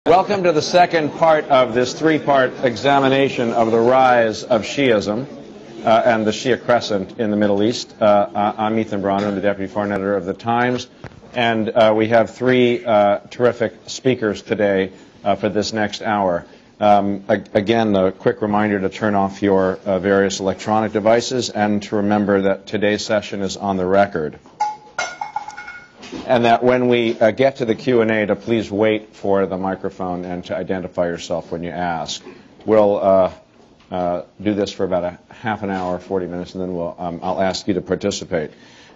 Welcome to the second part of this three-part examination of the rise of Shiism and the Shia Crescent in the Middle East. I'm Ethan Bronner, the Deputy Foreign Editor of The Times, and we have three terrific speakers today for this next hour. Again, a quick reminder to turn off your various electronic devices and to remember that today's session is on the record. And that when we get to the Q&A, to please wait for the microphone and to identify yourself when you ask. We'll do this for about a half an hour, 40 minutes, and then I'll ask you to participate.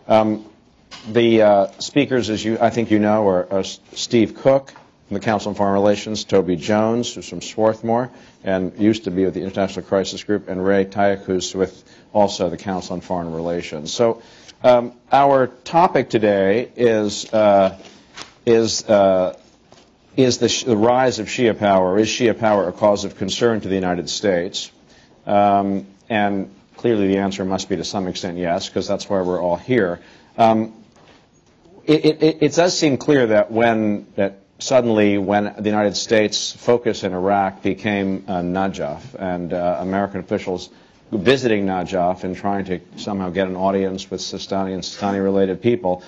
The speakers, as I think you know, are Steve Cook from the Council on Foreign Relations, Toby Jones, who's from Swarthmore and used to be with the International Crisis Group, and Ray Takeyh, who's with also the Council on Foreign Relations. So our topic today is the rise of Shia power. Is Shia power a cause of concern to the United States? And clearly the answer must be to some extent yes, because that's why we're all here. It does seem clear that suddenly when the United States' focus in Iraq became Najaf, and American officials visiting Najaf and trying to somehow get an audience with Sistani and Sistani-related people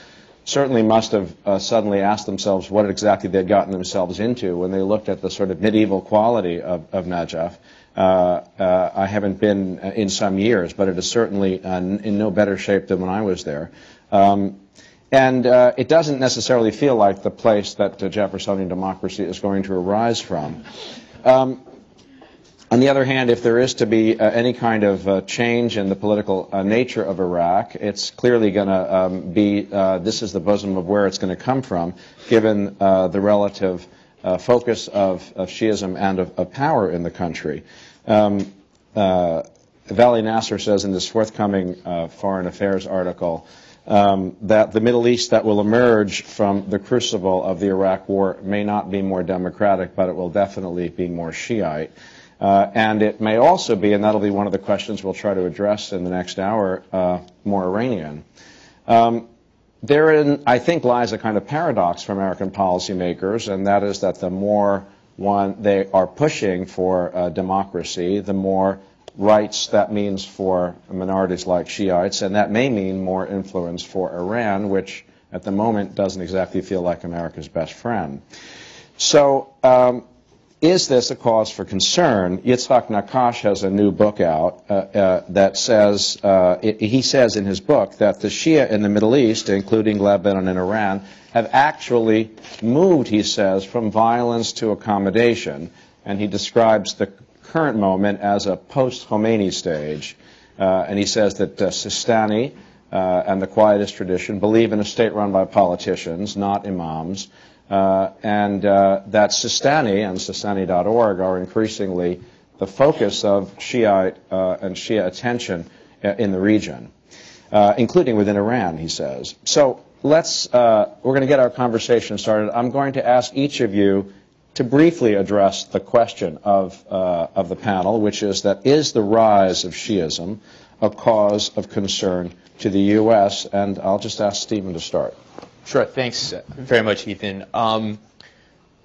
certainly must have suddenly asked themselves what exactly they'd gotten themselves into when they looked at the sort of medieval quality of Najaf. I haven't been in some years, but it is certainly in no better shape than when I was there. And it doesn't necessarily feel like the place that Jeffersonian democracy is going to arise from. On the other hand, if there is to be any kind of change in the political nature of Iraq, it's clearly going to be, this is the bosom of where it's going to come from, given the relative focus of Shiism and of power in the country. Vali Nasser says in this forthcoming Foreign Affairs article that the Middle East that will emerge from the crucible of the Iraq War may not be more democratic, but it will definitely be more Shiite. And it may also be, and that'll be one of the questions we'll try to address in the next hour, more Iranian. Therein, I think, lies a kind of paradox for American policymakers, and that is that the more they are pushing for democracy, the more rights that means for minorities like Shiites, and that may mean more influence for Iran, which at the moment doesn't exactly feel like America's best friend. So, is this a cause for concern? Yitzhak Nakash has a new book out that says, he says in his book that the Shia in the Middle East, including Lebanon and Iran, have actually moved, he says, from violence to accommodation. And he describes the current moment as a post-Khomeini stage. And he says that Sistani and the quietist tradition believe in a state run by politicians, not imams. And that Sistani and Sistani.org are increasingly the focus of Shiite and Shia attention in the region, including within Iran, he says. So we're going to get our conversation started. I'm going to ask each of you to briefly address the question of the panel, which is that is the rise of Shiism a cause of concern to the U.S.? And I'll just ask Stephen to start. Sure. Thanks very much, Ethan. On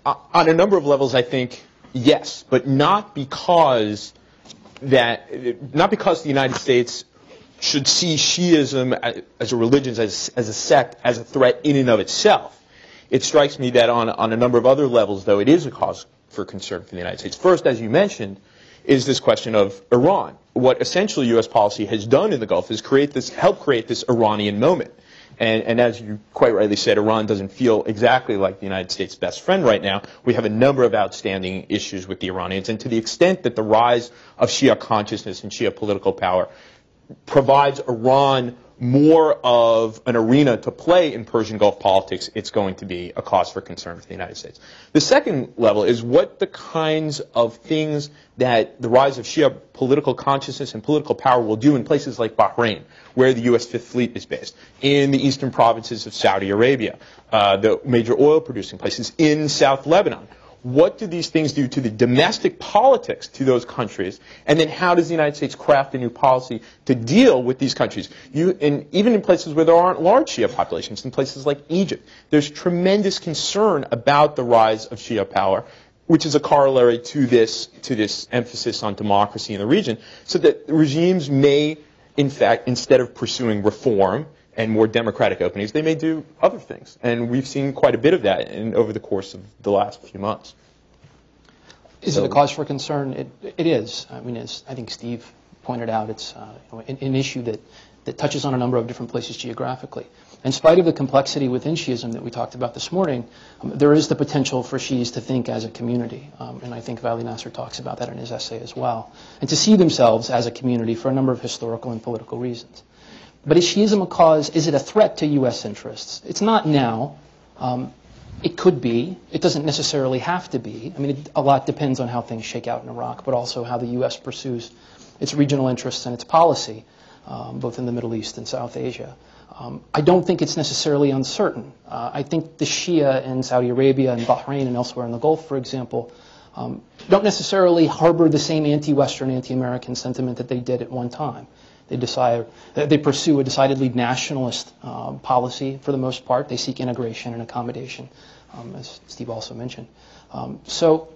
a number of levels, I think yes, but not because the United States should see Shiism as a religion, as a sect, as a threat in and of itself. It strikes me that on a number of other levels, though, it is a cause for concern for the United States. First, as you mentioned, is this question of Iran. What essentially U.S. policy has done in the Gulf is help create this Iranian moment. And as you quite rightly said, Iran doesn't feel exactly like the United States' best friend right now. We have a number of outstanding issues with the Iranians. And to the extent that the rise of Shia consciousness and Shia political power provides Iran more of an arena to play in Persian Gulf politics, it's going to be a cause for concern for the United States. The second level is what the kinds of things that the rise of Shia political consciousness and political power will do in places like Bahrain, where the U.S. Fifth Fleet is based, in the eastern provinces of Saudi Arabia, the major oil-producing places, in South Lebanon. What do these things do to the domestic politics to those countries? And then how does the United States craft a new policy to deal with these countries? And even in places where there aren't large Shia populations, in places like Egypt, there's tremendous concern about the rise of Shia power which is a corollary to this emphasis on democracy in the region, so that regimes may, in fact, instead of pursuing reform and more democratic openings, they may do other things. And we've seen quite a bit of that over the course of the last few months. Is it a cause for concern? It is. I mean, as I think Steve pointed out, it's an issue that touches on a number of different places geographically. In spite of the complexity within Shiism that we talked about this morning, there is the potential for Shias to think as a community. And I think Vali Nasser talks about that in his essay as well. And to see themselves as a community for a number of historical and political reasons. But is Shiism a cause? Is it a threat to U.S. interests? It's not now. It could be. It doesn't necessarily have to be. I mean, a lot depends on how things shake out in Iraq, but also how the U.S. pursues its regional interests and its policy, both in the Middle East and South Asia. I don't think it's necessarily uncertain. I think the Shia in Saudi Arabia and Bahrain and elsewhere in the Gulf, for example, don't necessarily harbor the same anti-Western, anti-American sentiment that they did at one time. They pursue a decidedly nationalist policy for the most part. They seek integration and accommodation, as Steve also mentioned. So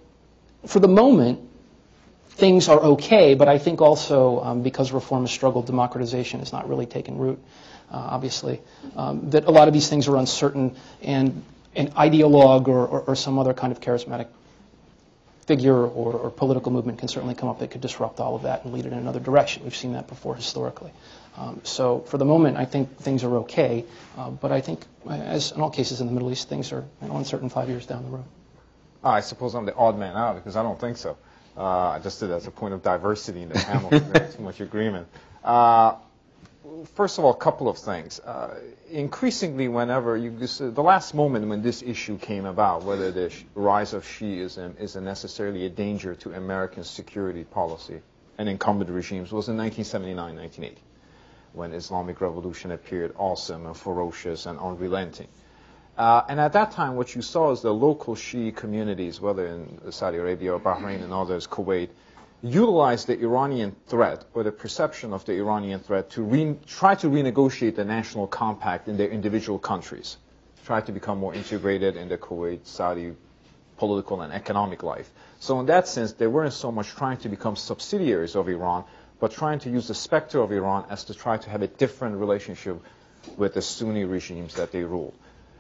for the moment, things are okay, but I think also because reformist struggle, democratization has not really taken root, obviously, that a lot of these things are uncertain, and an ideologue or some other kind of charismatic figure or political movement can certainly come up that could disrupt all of that and lead it in another direction. We've seen that before historically. So for the moment, I think things are okay, but I think, as in all cases in the Middle East, things are uncertain 5 years down the road. I suppose I'm the odd man out because I don't think so. I just did it as a point of diversity in the panel. There's too much agreement. First of all, a couple of things. Increasingly, whenever the last moment when this issue came about, whether the rise of Shiism is necessarily a danger to American security policy and incumbent regimes, was in 1979, 1980, when Islamic Revolution appeared awesome and ferocious and unrelenting. And at that time, what you saw is the local Shia communities, whether in Saudi Arabia or Bahrain and others, Kuwait, utilized the Iranian threat or the perception of the Iranian threat to try to renegotiate the national compact in their individual countries, try to become more integrated in the Kuwait, Saudi political and economic life. So in that sense, they weren't so much trying to become subsidiaries of Iran, but trying to use the specter of Iran as to try to have a different relationship with the Sunni regimes that they ruled.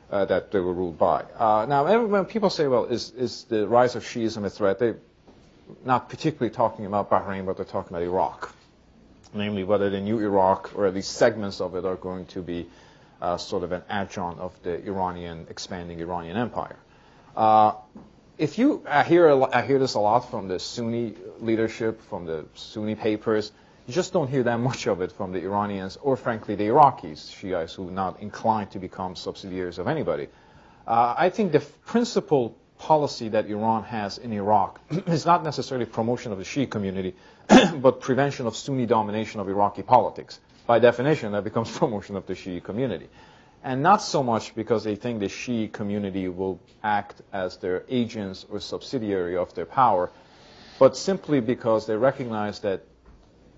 That they were ruled by. Now, when people say, well, is the rise of Shiism a threat, they're not particularly talking about Bahrain, but they're talking about Iraq. Namely, whether the new Iraq, or at least segments of it, are going to be sort of an adjunct of the expanding Iranian empire. I hear this a lot from the Sunni leadership, from the Sunni papers. You just don't hear that much of it from the Iranians or, frankly, the Iraqis, Shiites, who are not inclined to become subsidiaries of anybody. I think the principal policy that Iran has in Iraq is not necessarily promotion of the Shia community, but prevention of Sunni domination of Iraqi politics. By definition, that becomes promotion of the Shia community. And not so much because they think the Shia community will act as their agents or subsidiary of their power, but simply because they recognize that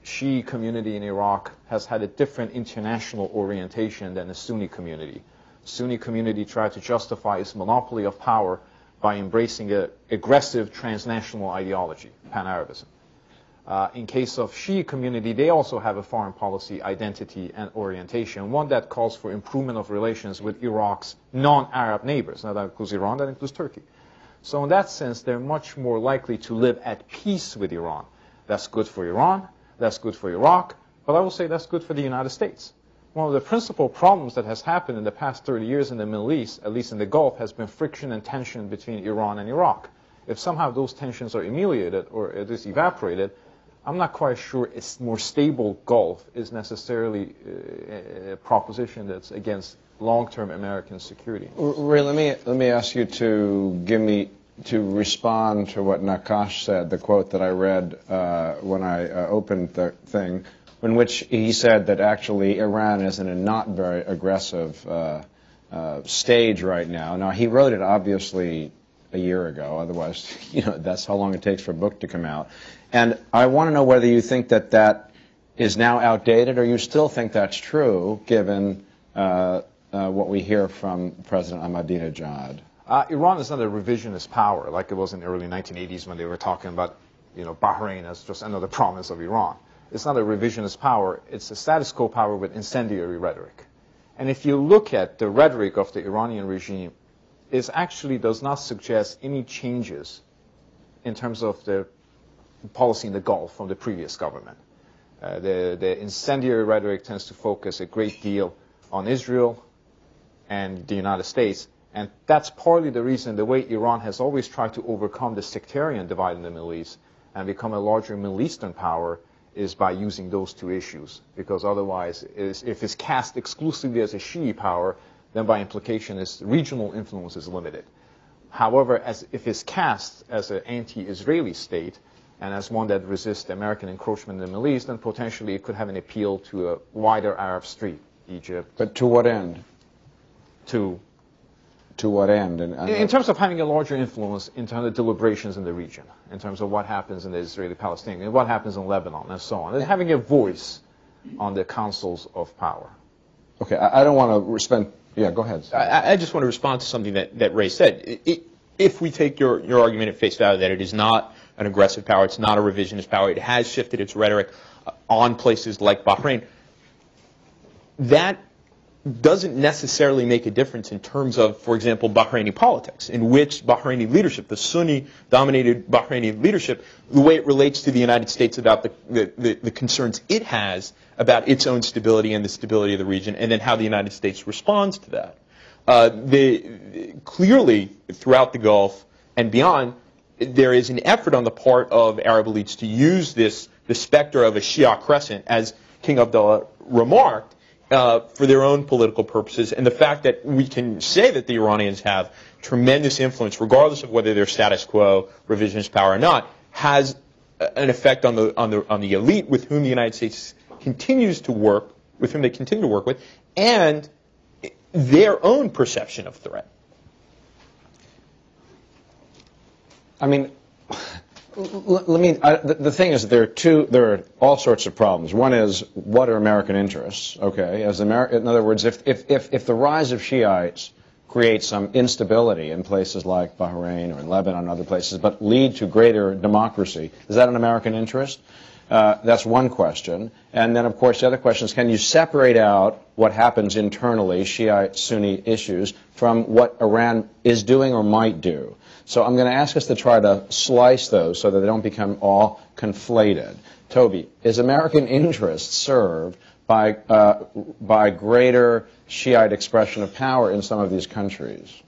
Shia community in Iraq has had a different international orientation than the Sunni community. Sunni community tried to justify its monopoly of power by embracing an aggressive transnational ideology, pan-Arabism. In case of Shia community, they also have a foreign policy identity and orientation, one that calls for improvement of relations with Iraq's non-Arab neighbors. Now that includes Iran, that includes Turkey. So in that sense, they're much more likely to live at peace with Iran. That's good for Iran, that's good for Iraq, but I will say that's good for the United States. One of the principal problems that has happened in the past 30 years in the Middle East, at least in the Gulf, has been friction and tension between Iran and Iraq. If somehow those tensions are ameliorated or at least evaporated, I'm not quite sure a more stable Gulf is necessarily a proposition that's against long-term American security. Ray, let me ask you to respond to what Nakash said, the quote that I read when I opened the thing, in which he said that actually Iran is in a not very aggressive stage right now. Now, he wrote it obviously a year ago, otherwise, that's how long it takes for a book to come out. And I want to know whether you think that that is now outdated, or you still think that's true, given what we hear from President Ahmadinejad. Iran is not a revisionist power like it was in the early 1980s when they were talking about, Bahrain as just another province of Iran. It's not a revisionist power. It's a status quo power with incendiary rhetoric. And if you look at the rhetoric of the Iranian regime, it actually does not suggest any changes in terms of the policy in the Gulf from the previous government. The incendiary rhetoric tends to focus a great deal on Israel and the United States. And that's partly the reason the way Iran has always tried to overcome the sectarian divide in the Middle East and become a larger Middle Eastern power is by using those two issues. Because otherwise, if it's cast exclusively as a Shia power, then by implication, its regional influence is limited. However, if it's cast as an anti-Israeli state and as one that resists American encroachment in the Middle East, then potentially it could have an appeal to a wider Arab street, Egypt. But to what end? To what end? In terms of having a larger influence in terms of deliberations in the region, in terms of what happens in the Israeli-Palestinian, and what happens in Lebanon, and so on. And having a voice on the councils of power. Okay, I don't want to spend... Yeah, go ahead. I just want to respond to something that Ray said. If we take your argument at face value that it is not an aggressive power, it's not a revisionist power, it has shifted its rhetoric on places like Bahrain, that doesn't necessarily make a difference in terms of, for example, Bahraini politics, in which Bahraini leadership, the Sunni-dominated Bahraini leadership, the way it relates to the United States about the concerns it has about its own stability and the stability of the region, and then how the United States responds to that. Clearly, throughout the Gulf and beyond, there is an effort on the part of Arab elites to use the specter of a Shia Crescent, as King Abdullah remarked, for their own political purposes. And the fact that we can say that the Iranians have tremendous influence, regardless of whether they're status quo, revisionist power or not, has an effect on the elite with whom the United States continues to work, with whom they continue to work with, and their own perception of threat. I mean, the thing is, there are all sorts of problems. One is, what are American interests? Okay, in other words, if the rise of Shiites creates some instability in places like Bahrain or in Lebanon and other places, but lead to greater democracy, is that an American interest? That's one question. And then, of course, the other question is, can you separate out what happens internally, Shiite-Sunni issues, from what Iran is doing or might do? So I'm going to ask us to try to slice those so that they don't become all conflated. Toby, is American interest served by greater Shiite expression of power in some of these countries?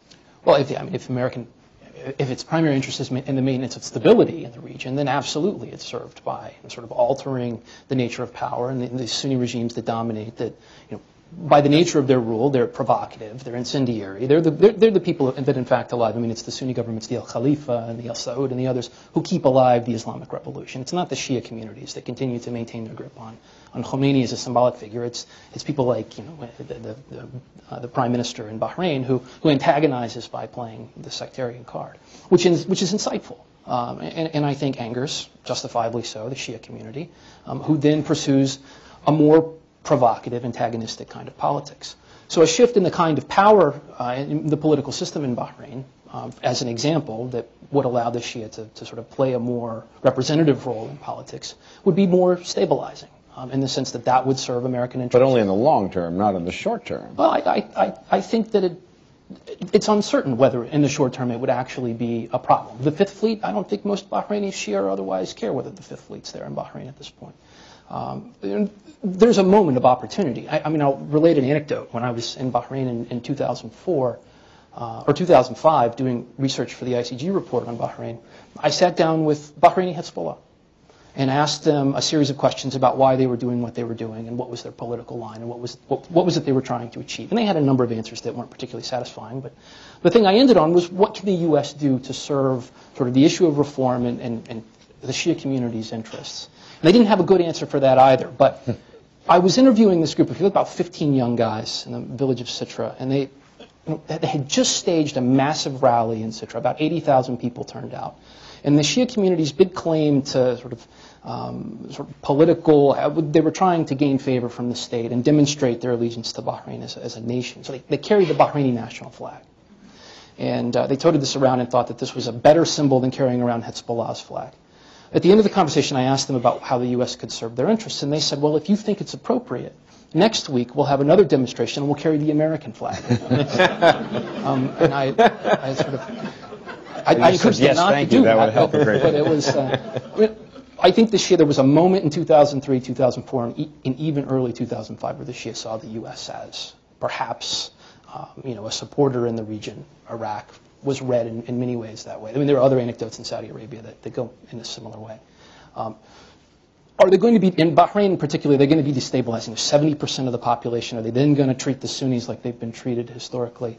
Well, if its primary interest is in the maintenance of stability in the region, then absolutely it's served by sort of altering the nature of power and the Sunni regimes that dominate that, by the nature of their rule, they're provocative, they're incendiary, they're the people that in fact alive. I mean, it's the Sunni governments, the Al Khalifa and the Al Saud and the others who keep alive the Islamic Revolution. It's not the Shia communities that continue to maintain their grip on Khomeini as a symbolic figure. It's people like the prime minister in Bahrain who antagonizes by playing the sectarian card, which is insightful. And I think angers, justifiably so, the Shia community, who then pursues a more provocative, antagonistic kind of politics. So a shift in the kind of power in the political system in Bahrain, as an example, that would allow the Shia to sort of play a more representative role in politics, would be more stabilizing, in the sense that would serve American interests. But only in the long term, not in the short term. Well, I think that it's uncertain whether in the short term it would actually be a problem. The Fifth Fleet, I don't think most Bahraini Shia or otherwise care whether the Fifth Fleet's there in Bahrain at this point. There's a moment of opportunity. I mean, I'll relate an anecdote. When I was in Bahrain in 2004 or 2005 doing research for the ICG report on Bahrain, I sat down with Bahraini Hezbollah and asked them a series of questions about why they were doing what they were doing and what was their political line and what was it they were trying to achieve. And they had a number of answers that weren't particularly satisfying. But the thing I ended on was, what can the U.S. do to serve sort of the issue of reform and the Shia community's interests? And they didn't have a good answer for that either. But I was interviewing this group of people, about 15 young guys in the village of Sitra, and they had just staged a massive rally in Sitra. About 80,000 people turned out. And the Shia community's big claim to sort of political, they were trying to gain favor from the state and demonstrate their allegiance to Bahrain as a nation. So they carried the Bahraini national flag. And they toted this around and thought that this was a better symbol than carrying around Hezbollah's flag. At the end of the conversation, I asked them about how the U.S. could serve their interests, and they said, well, if you think it's appropriate, next week we'll have another demonstration and we'll carry the American flag. And I encouraged them not to do that. That would help a great deal. But it was, I think this year there was a moment in 2003, 2004, and even early 2005 where the Shia saw the U.S. as perhaps a supporter in the region. Iraq was read in many ways that way. I mean, there are other anecdotes in Saudi Arabia that go in a similar way. Are they going to be, in Bahrain in particular, they're going to be destabilizing 70% of the population? Are they then going to treat the Sunnis like they've been treated historically?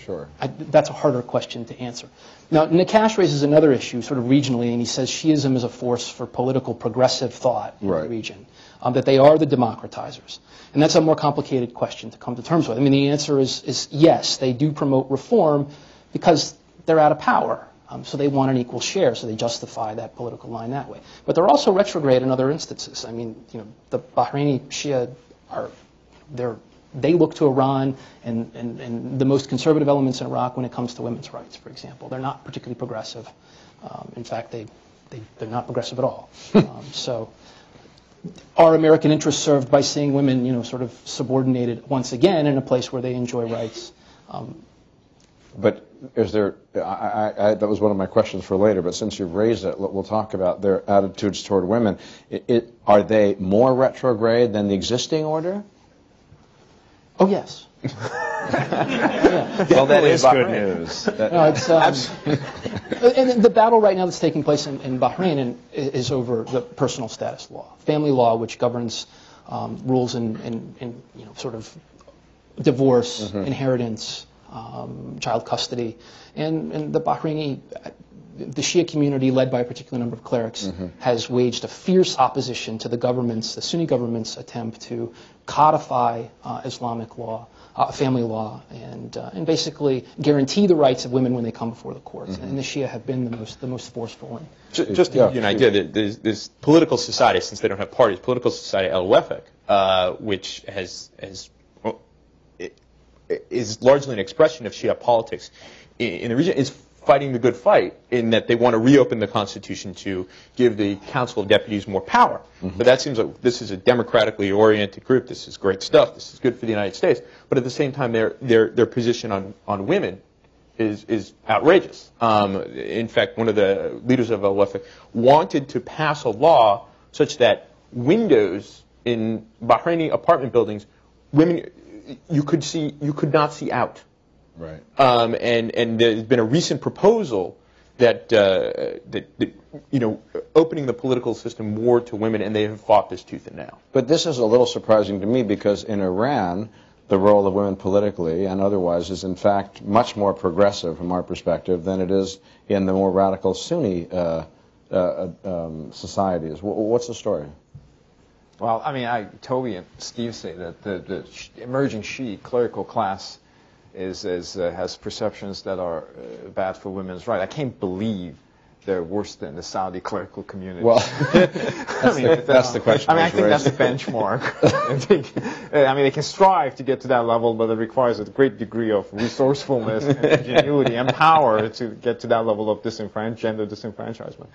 Sure. That's a harder question to answer. Now, Nakash raises another issue, sort of regionally, and he says Shiism is a force for political progressive thought in the region, that they are the democratizers. And that's a more complicated question to come to terms with. I mean, the answer is yes, they do promote reform because they're out of power. So they want an equal share, so they justify that political line that way. But they're also retrograde in other instances. I mean, the Bahraini Shia they look to Iran and the most conservative elements in Iraq when it comes to women's rights, for example. They're not particularly progressive. In fact, they're not progressive at all. So are American interests served by seeing women, sort of subordinated once again in a place where they enjoy rights? But is there, that was one of my questions for later, but since you've raised it, we'll talk about their attitudes toward women. Are they more retrograde than the existing order? Oh, yes. Well, that is good news. No, it's, and the battle right now that's taking place in Bahrain is over the personal status law, family law, which governs rules in sort of divorce, inheritance, child custody, and the Bahraini, the Shia community, led by a particular number of clerics, has waged a fierce opposition to the Sunni government's attempt to codify Islamic law, family law, and basically guarantee the rights of women when they come before the courts. And the Shia have been the most forceful. Just to give you an idea, there's this political society, since they don't have parties, political society al-Wefaq, which is largely an expression of Shia politics in the region, is fighting the good fight in that they want to reopen the Constitution to give the Council of Deputies more power. But that seems like this is a democratically oriented group. This is great stuff. This is good for the United States. But at the same time, their position on women is outrageous. In fact, one of the leaders of al-Wefaq wanted to pass a law such that windows in Bahraini apartment buildings, women, you could not see out. Right. And there's been a recent proposal that opening the political system more to women, and they have fought this tooth and nail. But this is a little surprising to me because in Iran, the role of women politically and otherwise is in fact much more progressive from our perspective than it is in the more radical Sunni societies. What's the story? Well, I mean, Toby and Steve say that the emerging Shia clerical class has perceptions that are bad for women's rights. I can't believe they're worse than the Saudi clerical community. Well, that's the question. I mean, I think that's the benchmark. I mean, they can strive to get to that level, but it requires a great degree of resourcefulness and ingenuity and power to get to that level of gender disenfranchisement.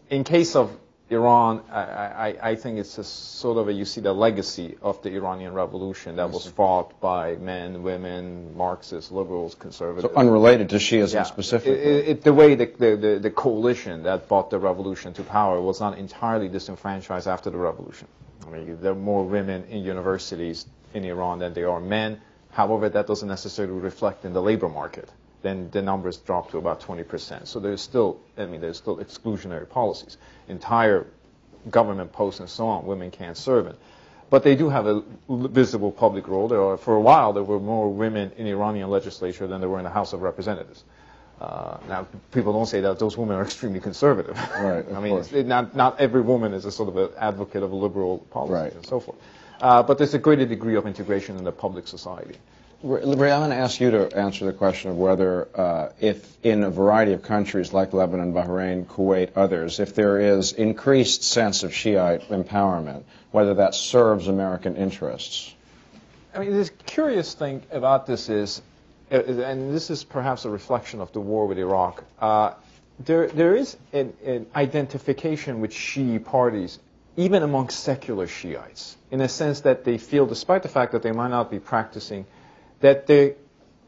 In case of Iran, I think it's a sort of you see the legacy of the Iranian Revolution that was fought by men, women, Marxists, liberals, conservatives. So unrelated to Shiism specifically. The way the coalition that brought the revolution to power was not entirely disenfranchised after the revolution. I mean, there are more women in universities in Iran than there are men. However, that doesn't necessarily reflect in the labor market. Then the numbers drop to about 20%. So there's still exclusionary policies. Entire government posts and so on, women can't serve in. But they do have a visible public role. For a while, there were more women in the Iranian legislature than there were in the House of Representatives. Now, people don't say that those women are extremely conservative. Right. I mean, not every woman is a sort of an advocate of liberal policies and so forth. But there's a greater degree of integration in the public society. Ray, I'm going to ask you to answer the question of whether, if in a variety of countries like Lebanon, Bahrain, Kuwait, others, if there is increased sense of Shiite empowerment, whether that serves American interests. I mean, the curious thing about this is, and this is perhaps a reflection of the war with Iraq, there is an identification with Shi'i parties, even among secular Shiites, in a sense that they feel, despite the fact that they might not be practicing, that their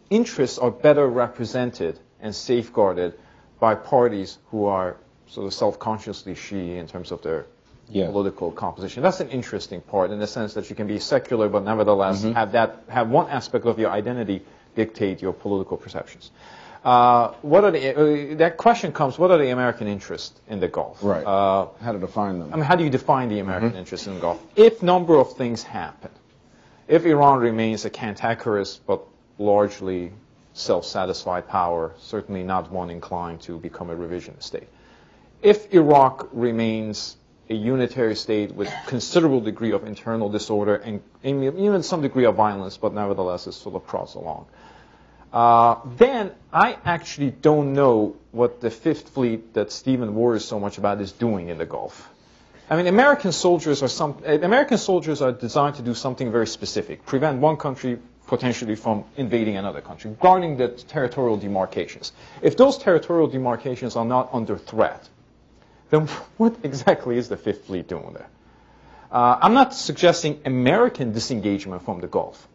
interests are better represented and safeguarded by parties who are sort of self-consciously Shi'i in terms of their political composition. That's an interesting part, in the sense that you can be secular, but nevertheless have one aspect of your identity dictate your political perceptions. That question comes, what are the American interests in the Gulf? Right. How to define them? I mean, how do you define the American interests in the Gulf? If number of things happen, if Iran remains a cantankerous but largely self-satisfied power, certainly not one inclined to become a revisionist state. If Iraq remains a unitary state with considerable degree of internal disorder and even some degree of violence, but nevertheless it sort of prods along, then I actually don't know what the Fifth Fleet that Stephen worries so much about is doing in the Gulf. I mean, American soldiers are designed to do something very specific, prevent one country potentially from invading another country, guarding the territorial demarcations. If those territorial demarcations are not under threat, then what exactly is the Fifth Fleet doing there? I'm not suggesting American disengagement from the Gulf.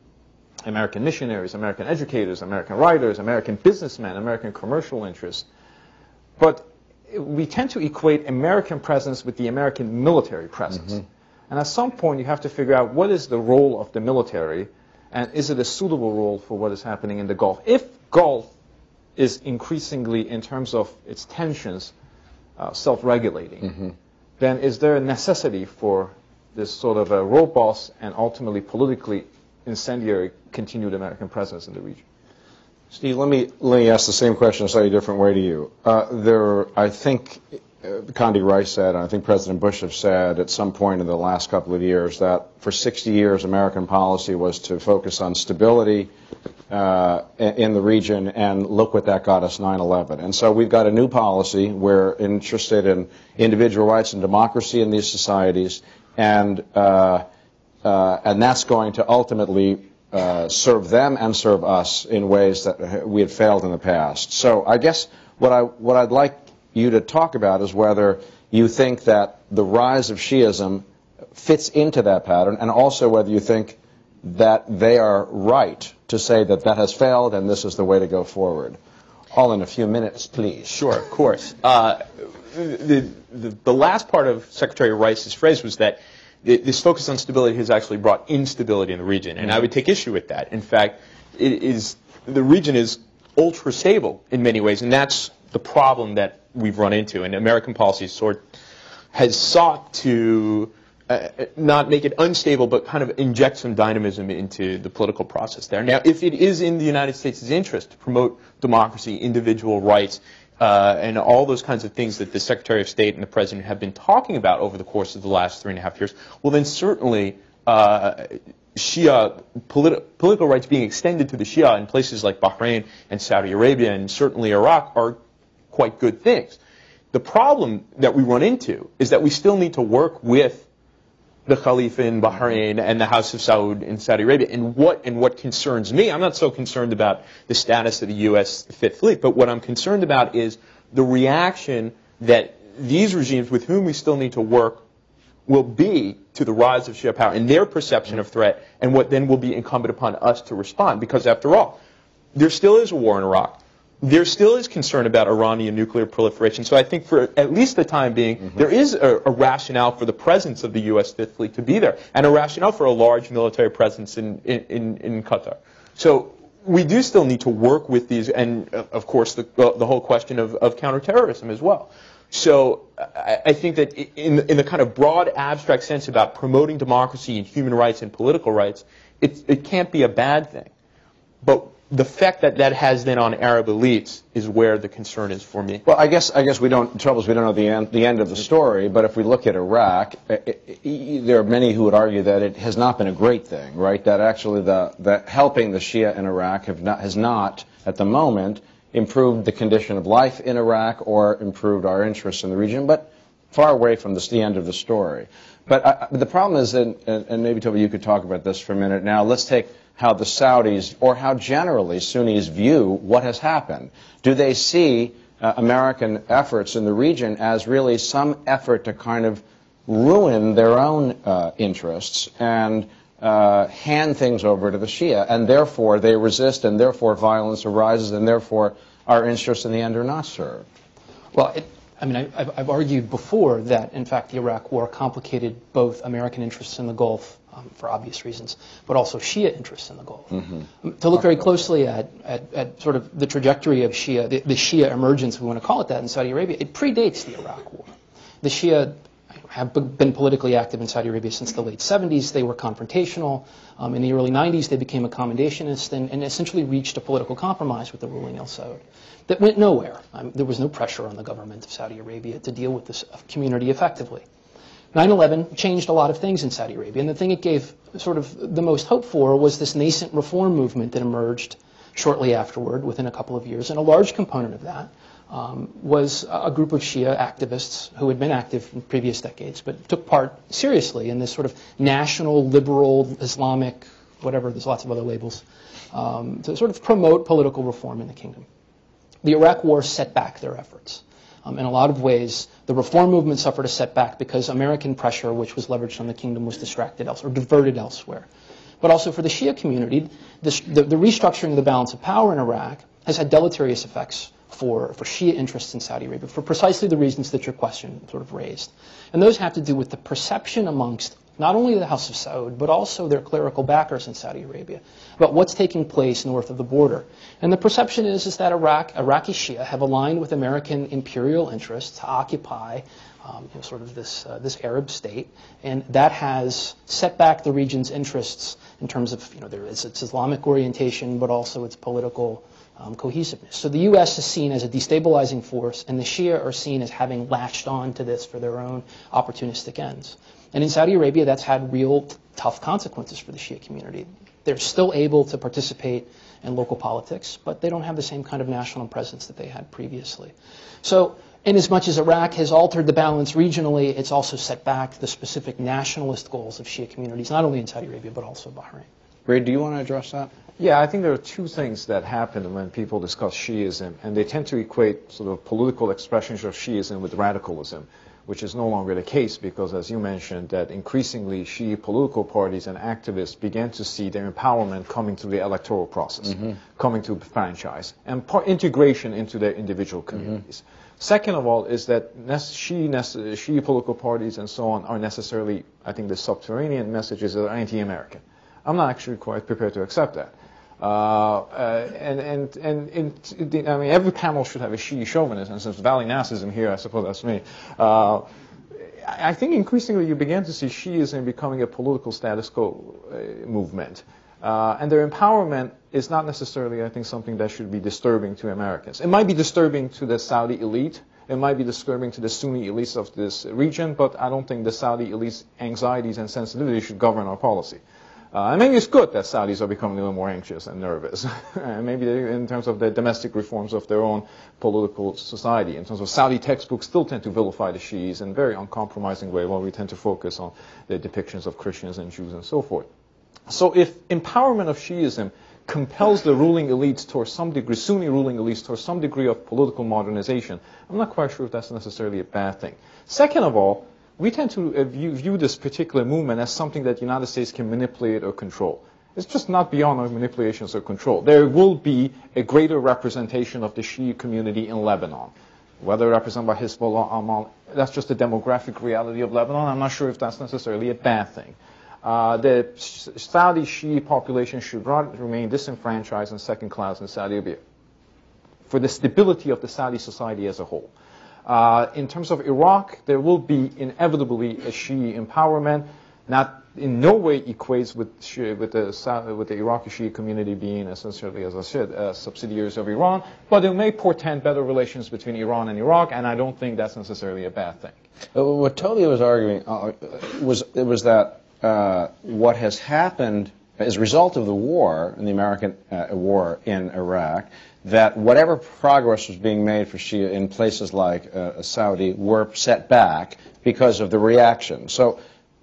American missionaries, American educators, American writers, American businessmen, American commercial interests. But we tend to equate American presence with the American military presence. And at some point you have to figure out what is the role of the military, and is it a suitable role for what is happening in the Gulf? If Gulf is increasingly, in terms of its tensions, self-regulating, then is there a necessity for this sort of a robust and ultimately politically incendiary continued American presence in the region? Steve, let me ask the same question a slightly different way to you. I think Condi Rice said, and I think President Bush have said at some point in the last couple of years, that for 60 years American policy was to focus on stability in the region, and look what that got us, 9/11. And so we've got a new policy. We're interested in individual rights and democracy in these societies, and that's going to ultimately serve them and serve us in ways that we had failed in the past. So I guess what I'd like you to talk about is whether you think that the rise of Shi'ism fits into that pattern, and also whether you think that they are right to say that that has failed and this is the way to go forward. All in a few minutes, please. Sure, of course. The last part of Secretary Rice's phrase was that this focus on stability has actually brought instability in the region, and I would take issue with that. In fact, the region is ultra stable in many ways, and that's the problem that we've run into. And American policy has sought to not make it unstable, but kind of inject some dynamism into the political process there. Now, if it is in the United States' interest to promote democracy, individual rights, and all those kinds of things that the Secretary of State and the President have been talking about over the course of the last 3.5 years, well, then certainly Shia political rights being extended to the Shia in places like Bahrain and Saudi Arabia and certainly Iraq are quite good things. The problem that we run into is that we still need to work with the Khalifa in Bahrain and the House of Saud in Saudi Arabia. And what concerns me, I'm not so concerned about the status of the U.S. Fifth Fleet, but what I'm concerned about is the reaction that these regimes with whom we still need to work will be to the rise of Shia power and their perception of threat, and what then will be incumbent upon us to respond. Because after all, there still is a war in Iraq. There still is concern about Iranian nuclear proliferation. So I think for at least the time being, there is a rationale for the presence of the U.S. Fifth Fleet to be there, and a rationale for a large military presence in Qatar. So we do still need to work with these, and of course the whole question of counterterrorism as well. So I think that in the kind of broad abstract sense about promoting democracy and human rights and political rights, it can't be a bad thing. But the effect that that has then on Arab elites is where the concern is for me. Well, I guess we don't. The trouble is we don't know the end of the story. But if we look at Iraq, there are many who would argue that it has not been a great thing, right? That actually the helping the Shia in Iraq has not at the moment improved the condition of life in Iraq or improved our interests in the region, but far away from the end of the story. But the problem is, and maybe Toby, you could talk about this for a minute now. Let's take how the Saudis, or how generally Sunnis view what has happened. Do they see American efforts in the region as really some effort to kind of ruin their own interests and hand things over to the Shia, and therefore they resist, and therefore violence arises, and therefore our interests in the end are not served? Well, I've argued before that, in fact, the Iraq War complicated both American interests in the Gulf, for obvious reasons, but also Shia interests in the Gulf. To look very closely at sort of the trajectory of Shia, the Shia emergence, if we want to call it that, in Saudi Arabia, it predates the Iraq War. The Shia have been politically active in Saudi Arabia since the late 70s. They were confrontational. In the early 90s, they became accommodationist and essentially reached a political compromise with the ruling Al Saud that went nowhere. There was no pressure on the government of Saudi Arabia to deal with this community effectively. 9/11 changed a lot of things in Saudi Arabia, and the thing it gave sort of the most hope for was this nascent reform movement that emerged shortly afterward, within a couple of years, and a large component of that was a group of Shia activists who had been active in previous decades, but took part seriously in this sort of national, liberal, Islamic, whatever, there's lots of other labels, to sort of promote political reform in the kingdom. The Iraq War set back their efforts. In a lot of ways, the reform movement suffered a setback because American pressure, which was leveraged on the kingdom, was distracted elsewhere, or diverted elsewhere. But also for the Shia community, the restructuring of the balance of power in Iraq has had deleterious effects for Shia interests in Saudi Arabia, for precisely the reasons that your question sort of raised. And those have to do with the perception amongst not only the House of Saud, but also their clerical backers in Saudi Arabia, about what's taking place north of the border. And the perception is that Iraqi Shia have aligned with American imperial interests to occupy sort of this Arab state, and that has set back the region's interests in terms of its Islamic orientation, but also its political cohesiveness. So the U.S. is seen as a destabilizing force, and the Shia are seen as having latched on to this for their own opportunistic ends. And in Saudi Arabia, that's had real tough consequences for the Shia community. They're still able to participate in local politics, but they don't have the same kind of national presence that they had previously. So inasmuch as Iraq has altered the balance regionally, it's also set back the specific nationalist goals of Shia communities, not only in Saudi Arabia, but also Bahrain. Ray, do you want to address that? Yeah, I think there are two things that happen when people discuss Shiism, and they tend to equate sort of political expressions of Shiism with radicalism, which is no longer the case because, as you mentioned, that increasingly Shia political parties and activists began to see their empowerment coming through the electoral process, coming to franchise, and integration into their individual communities. Second of all is that Shia political parties and so on are necessarily, I think the subterranean messages are anti-American. I'm not actually quite prepared to accept that. I mean, every panel should have a Shia chauvinist, and since Valley Nassism here, I suppose that's me. I think increasingly you began to see Shiism becoming a political status quo movement. And their empowerment is not necessarily, I think, something that should be disturbing to Americans. It might be disturbing to the Saudi elite. It might be disturbing to the Sunni elites of this region, but I don't think the Saudi elite's anxieties and sensitivities should govern our policy. And maybe it's good that Saudis are becoming a little more anxious and nervous. Maybe in terms of the domestic reforms of their own political society. In terms of Saudi textbooks still tend to vilify the Shiis in a very uncompromising way, while we tend to focus on the depictions of Christians and Jews and so forth. So if empowerment of Shiism compels the ruling elites towards some degree, Sunni ruling elites towards some degree of political modernization, I'm not quite sure if that's necessarily a bad thing. Second of all, we tend to view this particular movement as something that the United States can manipulate or control. It's just not beyond our manipulations or control. There will be a greater representation of the Shia community in Lebanon. Whether represented by Hezbollah, Amal, that's just the demographic reality of Lebanon. I'm not sure if that's necessarily a bad thing. The Saudi Shia population should remain disenfranchised and second class in Saudi Arabia for the stability of the Saudi society as a whole. In terms of Iraq, there will be inevitably a Shia empowerment, not in no way equates with the Iraqi Shia community being essentially, as I said, subsidiaries of Iran, but it may portend better relations between Iran and Iraq, and I don't think that's necessarily a bad thing. What Toby was arguing was that what has happened as a result of the war, in the American war in Iraq, that whatever progress was being made for Shia in places like Saudi were set back because of the reaction. So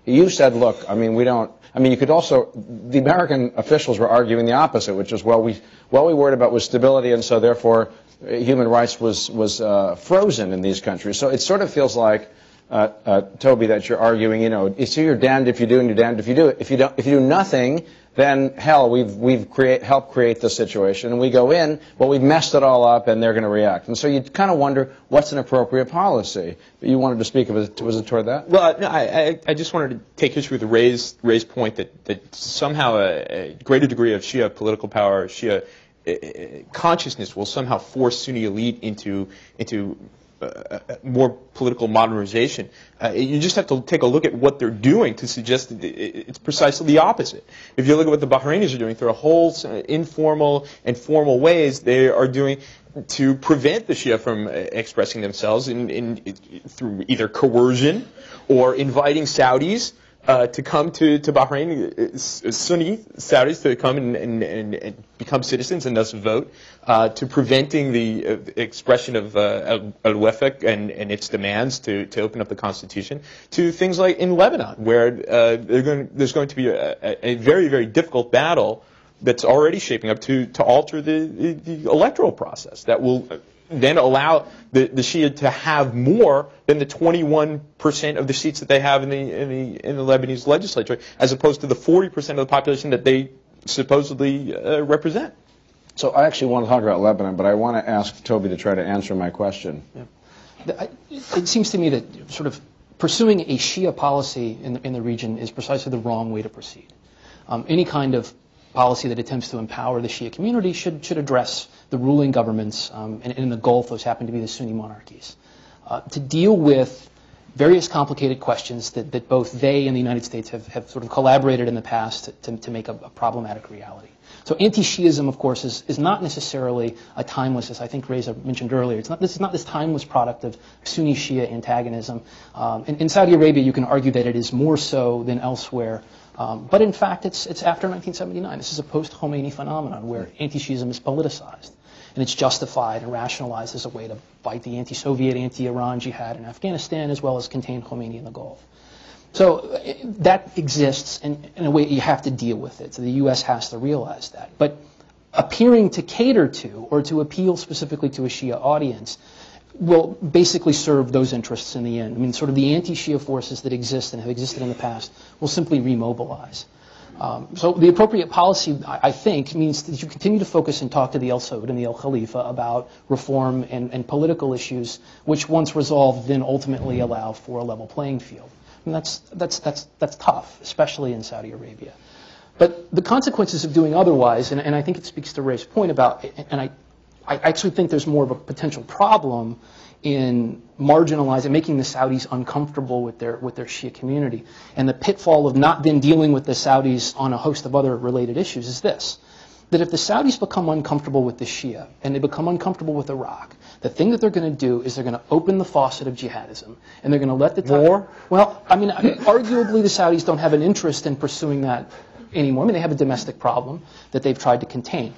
you said, look, I mean, we don't. I mean, you could also. The American officials were arguing the opposite, which is, well, we worried about was stability, and so therefore human rights was frozen in these countries. So it sort of feels like, Toby, that you're arguing, you know, so you're damned if you do and you're damned if you do. If you do nothing, then hell, we've helped create the situation, and we go in, well, we've messed it all up, and they're going to react. And so you kind of wonder what's an appropriate policy. You wanted to speak of it. Was it toward that? Well, no, I just wanted to take issue with the raised point that somehow a greater degree of Shia political power, Shia consciousness will somehow force Sunni elite into more political modernization. You just have to take a look at what they're doing to suggest that it's precisely the opposite. If you look at what the Bahrainis are doing through a whole informal and formal ways, they are doing to prevent the Shia from expressing themselves through either coercion or inviting Saudis to come to Bahrain, Sunni Saudis to come and become citizens and thus vote, to preventing the expression of al-Wafaq and its demands to open up the constitution, to things like in Lebanon, where there's going to be a very, very difficult battle that's already shaping up to alter the electoral process that will then allow the Shia to have more than the 21% of the seats that they have in the Lebanese legislature, as opposed to the 40% of the population that they supposedly represent. So I actually want to talk about Lebanon, but I want to ask Toby to try to answer my question. Yeah. It seems to me that sort of pursuing a Shia policy in the region is precisely the wrong way to proceed. Any kind of policy that attempts to empower the Shia community should address the ruling governments, and in the Gulf, those happen to be the Sunni monarchies, to deal with various complicated questions that both they and the United States have sort of collaborated in the past to make a problematic reality. So anti-Shiism, of course, is not necessarily a timeless, as I think Reza mentioned earlier. This is not this timeless product of Sunni-Shia antagonism. In Saudi Arabia, you can argue that it is more so than elsewhere. But in fact, it's after 1979. This is a post-Khomeini phenomenon where anti-Shiism is politicized. And it's justified and rationalized as a way to fight the anti-Soviet, anti-Iran jihad in Afghanistan, as well as contain Khomeini in the Gulf. So that exists, and in a way you have to deal with it. So the U.S. has to realize that. But appearing to cater to or to appeal specifically to a Shia audience will basically serve those interests in the end. I mean, sort of the anti-Shia forces that exist and have existed in the past will simply remobilize. So the appropriate policy, I think, means that you continue to focus and talk to the El Saud and the El Khalifa about reform and political issues, which once resolved then ultimately allow for a level playing field. And that's tough, especially in Saudi Arabia. But the consequences of doing otherwise, and I think it speaks to Ray's point about, and I actually think there's more of a potential problem in marginalizing, making the Saudis uncomfortable with their Shia community. And the pitfall of not then dealing with the Saudis on a host of other related issues is this: that if the Saudis become uncomfortable with the Shia and they become uncomfortable with Iraq, the thing that they're going to do is they're going to open the faucet of jihadism, and they're going to let the war. Well, I mean, arguably the Saudis don't have an interest in pursuing that anymore. I mean, they have a domestic problem that they've tried to contain.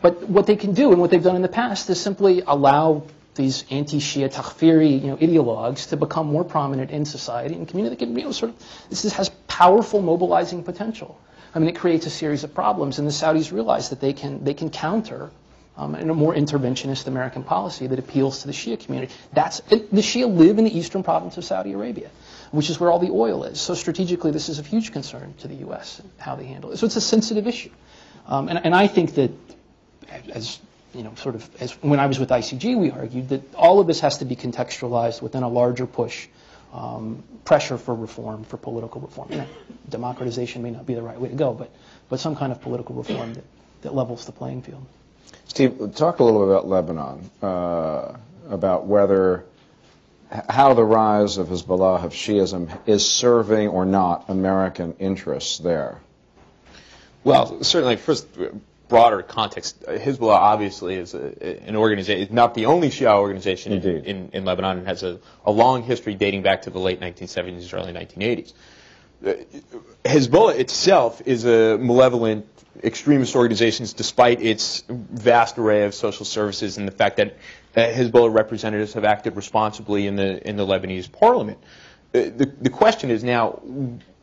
But what they can do, and what they've done in the past, is simply allow these anti-Shia Takfiri, ideologues to become more prominent in society and community. That can, sort of, this has powerful mobilizing potential. I mean, it creates a series of problems, and the Saudis realize that they can counter in a more interventionist American policy that appeals to the Shia community. The Shia live in the eastern province of Saudi Arabia, which is where all the oil is. So strategically, this is of huge concern to the U.S. and how they handle it. So it's a sensitive issue, and I think that, as when I was with ICG, we argued that all of this has to be contextualized within a larger push, pressure for reform, for political reform. Democratization may not be the right way to go, but some kind of political reform that levels the playing field. Steve, talk a little bit about Lebanon, about how the rise of Hezbollah, of Shiism, is serving or not American interests there. Well, certainly, first, broader context, Hezbollah obviously is an organization, not the only Shia organization in Lebanon, and has a long history dating back to the late 1970s, early 1980s. Hezbollah itself is a malevolent extremist organization, despite its vast array of social services and the fact that Hezbollah representatives have acted responsibly in the Lebanese parliament. The question is now,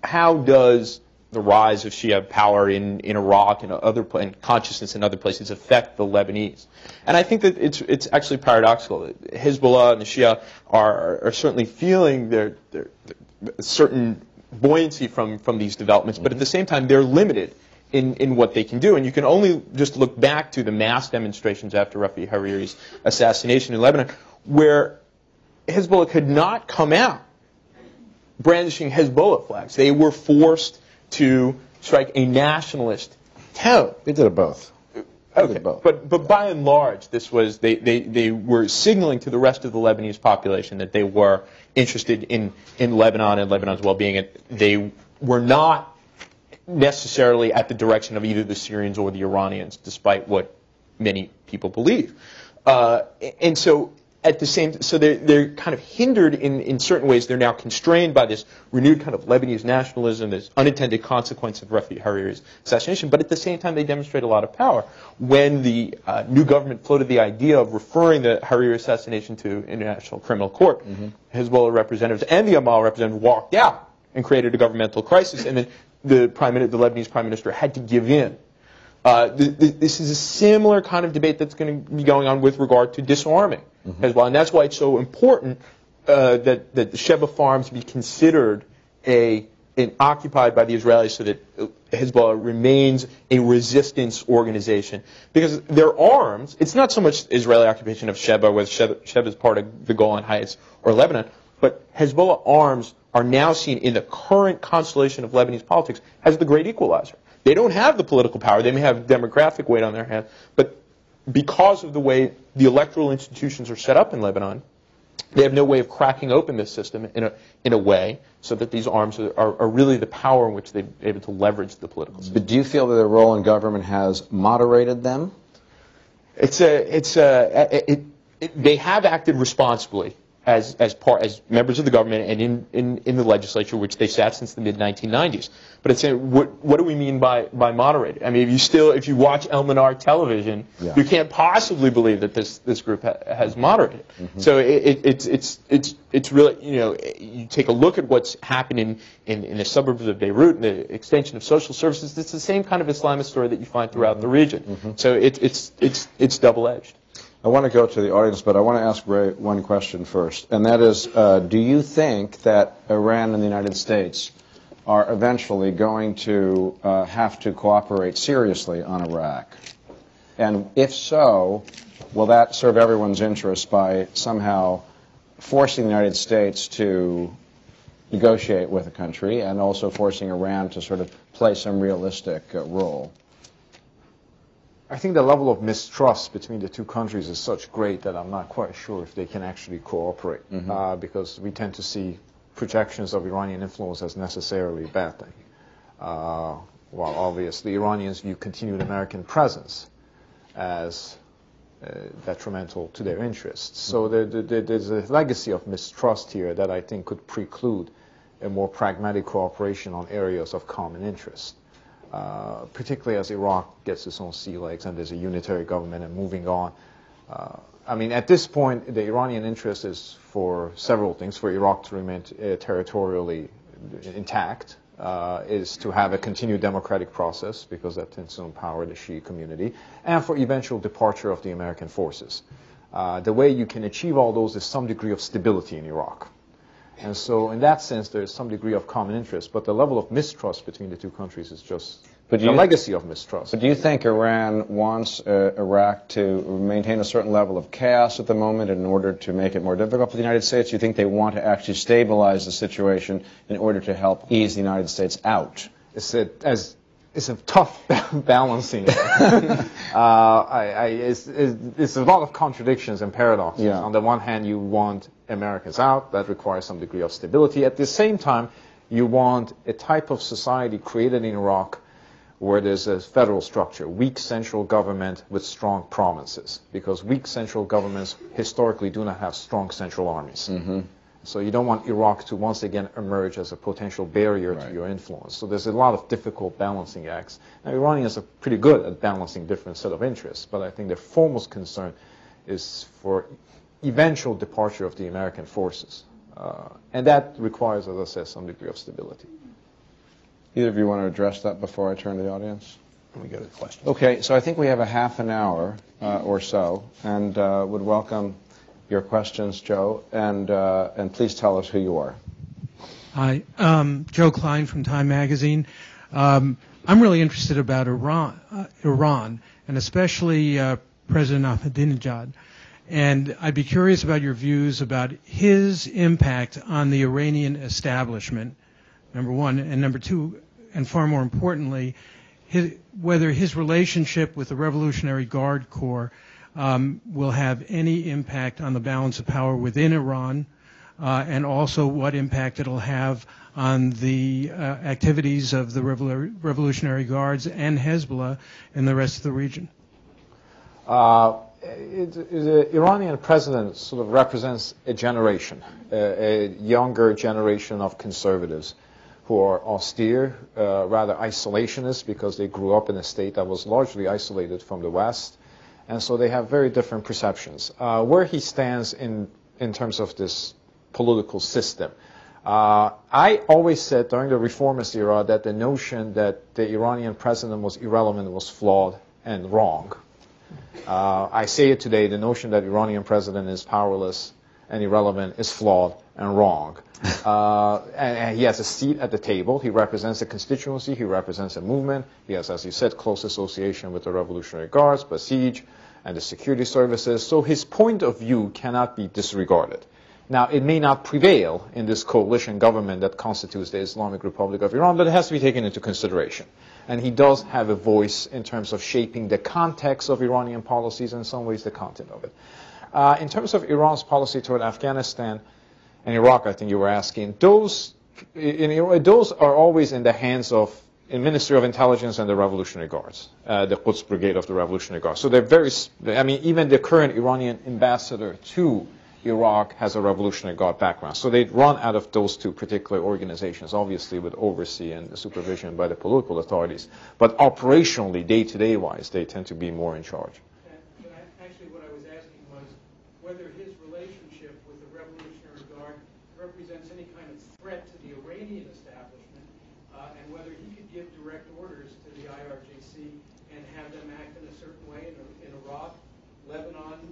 how does the rise of Shia power in Iraq and and consciousness in other places affect the Lebanese? And I think that it's actually paradoxical. Hezbollah and the Shia are certainly feeling their certain buoyancy from these developments, but at the same time they're limited in what they can do. And you can only just look back to the mass demonstrations after Rafi Hariri's assassination in Lebanon, where Hezbollah could not come out brandishing Hezbollah flags. They were forced to strike a nationalist tone. They did it both. Okay, but by and large, this was they were signaling to the rest of the Lebanese population that they were interested in Lebanon and Lebanon's well-being. And they were not necessarily at the direction of either the Syrians or the Iranians, despite what many people believe. And so at the same, so they're kind of hindered in certain ways. They're now constrained by this renewed kind of Lebanese nationalism, this unintended consequence of Rafi Hariri's assassination. But at the same time, they demonstrate a lot of power. When the new government floated the idea of referring the Hariri assassination to International Criminal Court, Hezbollah representatives and the Amal representatives walked out and created a governmental crisis, and then the Lebanese prime minister had to give in. This is a similar kind of debate that's going to be going on with regard to disarming Hezbollah, and that's why it's so important that the Sheba farms be considered occupied by the Israelis, so that Hezbollah remains a resistance organization. Because their arms, it's not so much Israeli occupation of Sheba, whether Sheba is part of the Golan Heights or Lebanon, but Hezbollah arms are now seen in the current constellation of Lebanese politics as the great equalizer. They don't have the political power. They may have demographic weight on their hands, but because of the way the electoral institutions are set up in Lebanon, they have no way of cracking open this system in a way so that these arms are really the power in which they're able to leverage the political system. But do you feel that their role in government has moderated them? They have acted responsibly as members of the government and in the legislature, which they sat since the mid-1990s. But it's what do we mean by moderated? I mean, if you watch El Manar television, you can't possibly believe that this group has moderated. So it's really, you take a look at what's happened in the suburbs of Beirut and the extension of social services. It's the same kind of Islamist story that you find throughout the region. So it's double-edged. I want to go to the audience, but I want to ask Ray one question first, and that is, do you think that Iran and the United States are eventually going to have to cooperate seriously on Iraq? And if so, will that serve everyone's interest by somehow forcing the United States to negotiate with the country and also forcing Iran to sort of play some realistic role? I think the level of mistrust between the two countries is such great that I'm not quite sure if they can actually cooperate, because we tend to see projections of Iranian influence as necessarily a bad thing, while obviously Iranians view continued American presence as detrimental to their interests. So there's a legacy of mistrust here that I think could preclude a more pragmatic cooperation on areas of common interest. Particularly as Iraq gets its own sea legs and there's a unitary government and moving on. I mean, at this point, the Iranian interest is for several things. For Iraq to remain territorially intact, is to have a continued democratic process, because that tends to empower the Shia community, and for eventual departure of the American forces. The way you can achieve all those is some degree of stability in Iraq. And so in that sense, there is some degree of common interest, but the level of mistrust between the two countries is just the legacy of mistrust. But do you think Iran wants Iraq to maintain a certain level of chaos at the moment in order to make it more difficult for the United States? Do you think they want to actually stabilize the situation in order to help ease the United States out? It's a tough balancing. It's a lot of contradictions and paradoxes. Yeah. On the one hand, you want Americans out. That requires some degree of stability. At the same time, you want a type of society created in Iraq where there's a federal structure, weak central government with strong provinces, because weak central governments historically do not have strong central armies. So you don't want Iraq to once again emerge as a potential barrier to your influence. So there's a lot of difficult balancing acts. Now, Iranians are pretty good at balancing different set of interests, but I think their foremost concern is for eventual departure of the American forces. And that requires, as I said, some degree of stability. Either of you want to address that before I turn to the audience? Let me go to the question. Okay, so I think we have a half an hour or so, and would welcome your questions, Joe, and please tell us who you are. Hi, Joe Klein from Time Magazine. I'm really interested about Iran, and especially President Ahmadinejad. And I'd be curious about your views about his impact on the Iranian establishment, number one, and number two, and far more importantly, whether his relationship with the Revolutionary Guard Corps will have any impact on the balance of power within Iran, and also what impact it'll have on the activities of the Revolutionary Guards and Hezbollah in the rest of the region. The Iranian president sort of represents a generation, a younger generation of conservatives who are austere, rather isolationist, because they grew up in a state that was largely isolated from the West, and so they have very different perceptions. Where he stands in terms of this political system, I always said during the reformist era that the notion that the Iranian president was irrelevant was flawed and wrong. I say it today, the notion that Iranian president is powerless and irrelevant is flawed and wrong. And he has a seat at the table. He represents a constituency. He represents a movement. He has, as you said, close association with the Revolutionary Guards, Basij, and the security services. So his point of view cannot be disregarded. Now, it may not prevail in this coalition government that constitutes the Islamic Republic of Iran, but it has to be taken into consideration. And he does have a voice in terms of shaping the context of Iranian policies, and in some ways the content of it. In terms of Iran's policy toward Afghanistan and Iraq, I think you were asking, those are always in the hands of the Ministry of Intelligence and the Revolutionary Guards, the Quds Brigade of the Revolutionary Guards. So they're very, even the current Iranian ambassador to Iraq has a Revolutionary Guard background. So they run out of those two particular organizations, obviously with oversee and supervision by the political authorities. But operationally, day-to-day wise, they tend to be more in charge. Actually, what I was asking was whether his relationship with the Revolutionary Guard represents any kind of threat to the Iranian establishment, and whether he could give direct orders to the IRGC and have them act in a certain way in Iraq, Lebanon,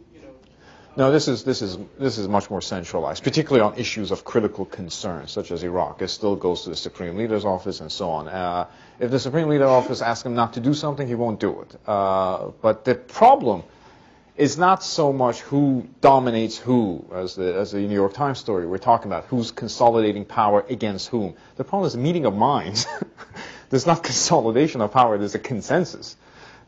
No, this is much more centralized, particularly on issues of critical concern, such as Iraq. It still goes to the Supreme Leader's office and so on. If the Supreme Leader's office asks him not to do something, he won't do it. But the problem is not so much who dominates who, as the New York Times story we're talking about, who's consolidating power against whom. The problem is a meeting of minds. There's not consolidation of power, there's a consensus.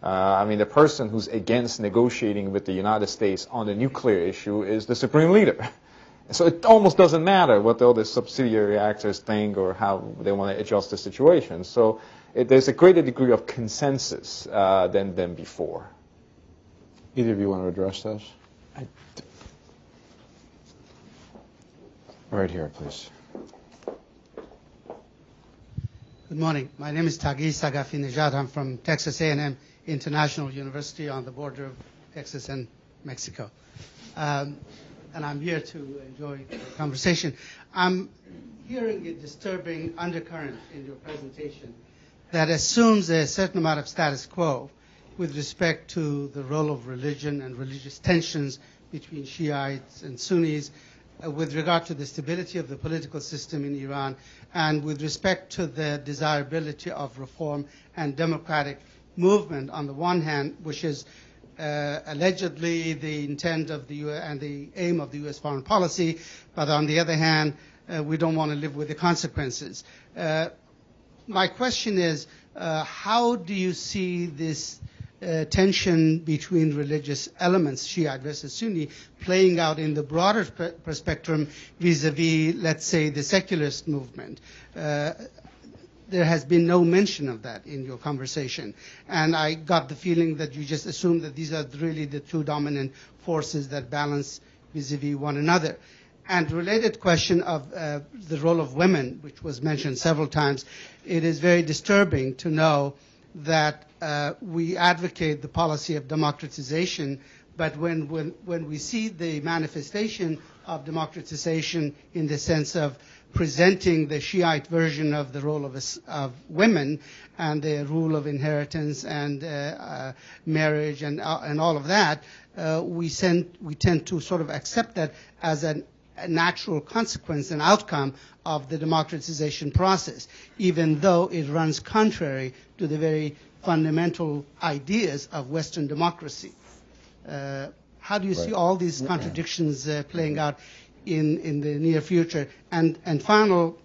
The person who's against negotiating with the United States on the nuclear issue is the Supreme Leader. So it almost doesn't matter what the other subsidiary actors think or how they want to adjust the situation. So there's a greater degree of consensus than before. Either of you want to address this? Right here, please. Good morning. My name is Takeyh Sagafi-Nejad. I'm from Texas A&M International University on the border of Texas and Mexico. And I'm here to enjoy the conversation. I'm hearing a disturbing undercurrent in your presentation that assumes a certain amount of status quo with respect to the role of religion and religious tensions between Shiites and Sunnis, with regard to the stability of the political system in Iran, and with respect to the desirability of reform and democratic movement on the one hand, which is allegedly the intent of the US and the aim of the U.S. foreign policy, but on the other hand, we don't want to live with the consequences. My question is, how do you see this tension between religious elements, Shiite versus Sunni, playing out in the broader spectrum vis-a-vis, let's say, the secularist movement? There has been no mention of that in your conversation. And I got the feeling that you just assumed that these are really the two dominant forces that balance vis-a-vis one another. And related question of the role of women, which was mentioned several times, it is very disturbing to know that we advocate the policy of democratization, But when we see the manifestation of democratization in the sense of presenting the Shiite version of the role of women and the rule of inheritance and marriage and all of that, we tend to sort of accept that as a natural consequence and outcome of the democratization process, even though it runs contrary to the very fundamental ideas of Western democracy. How do you see all these contradictions playing out in the near future? And final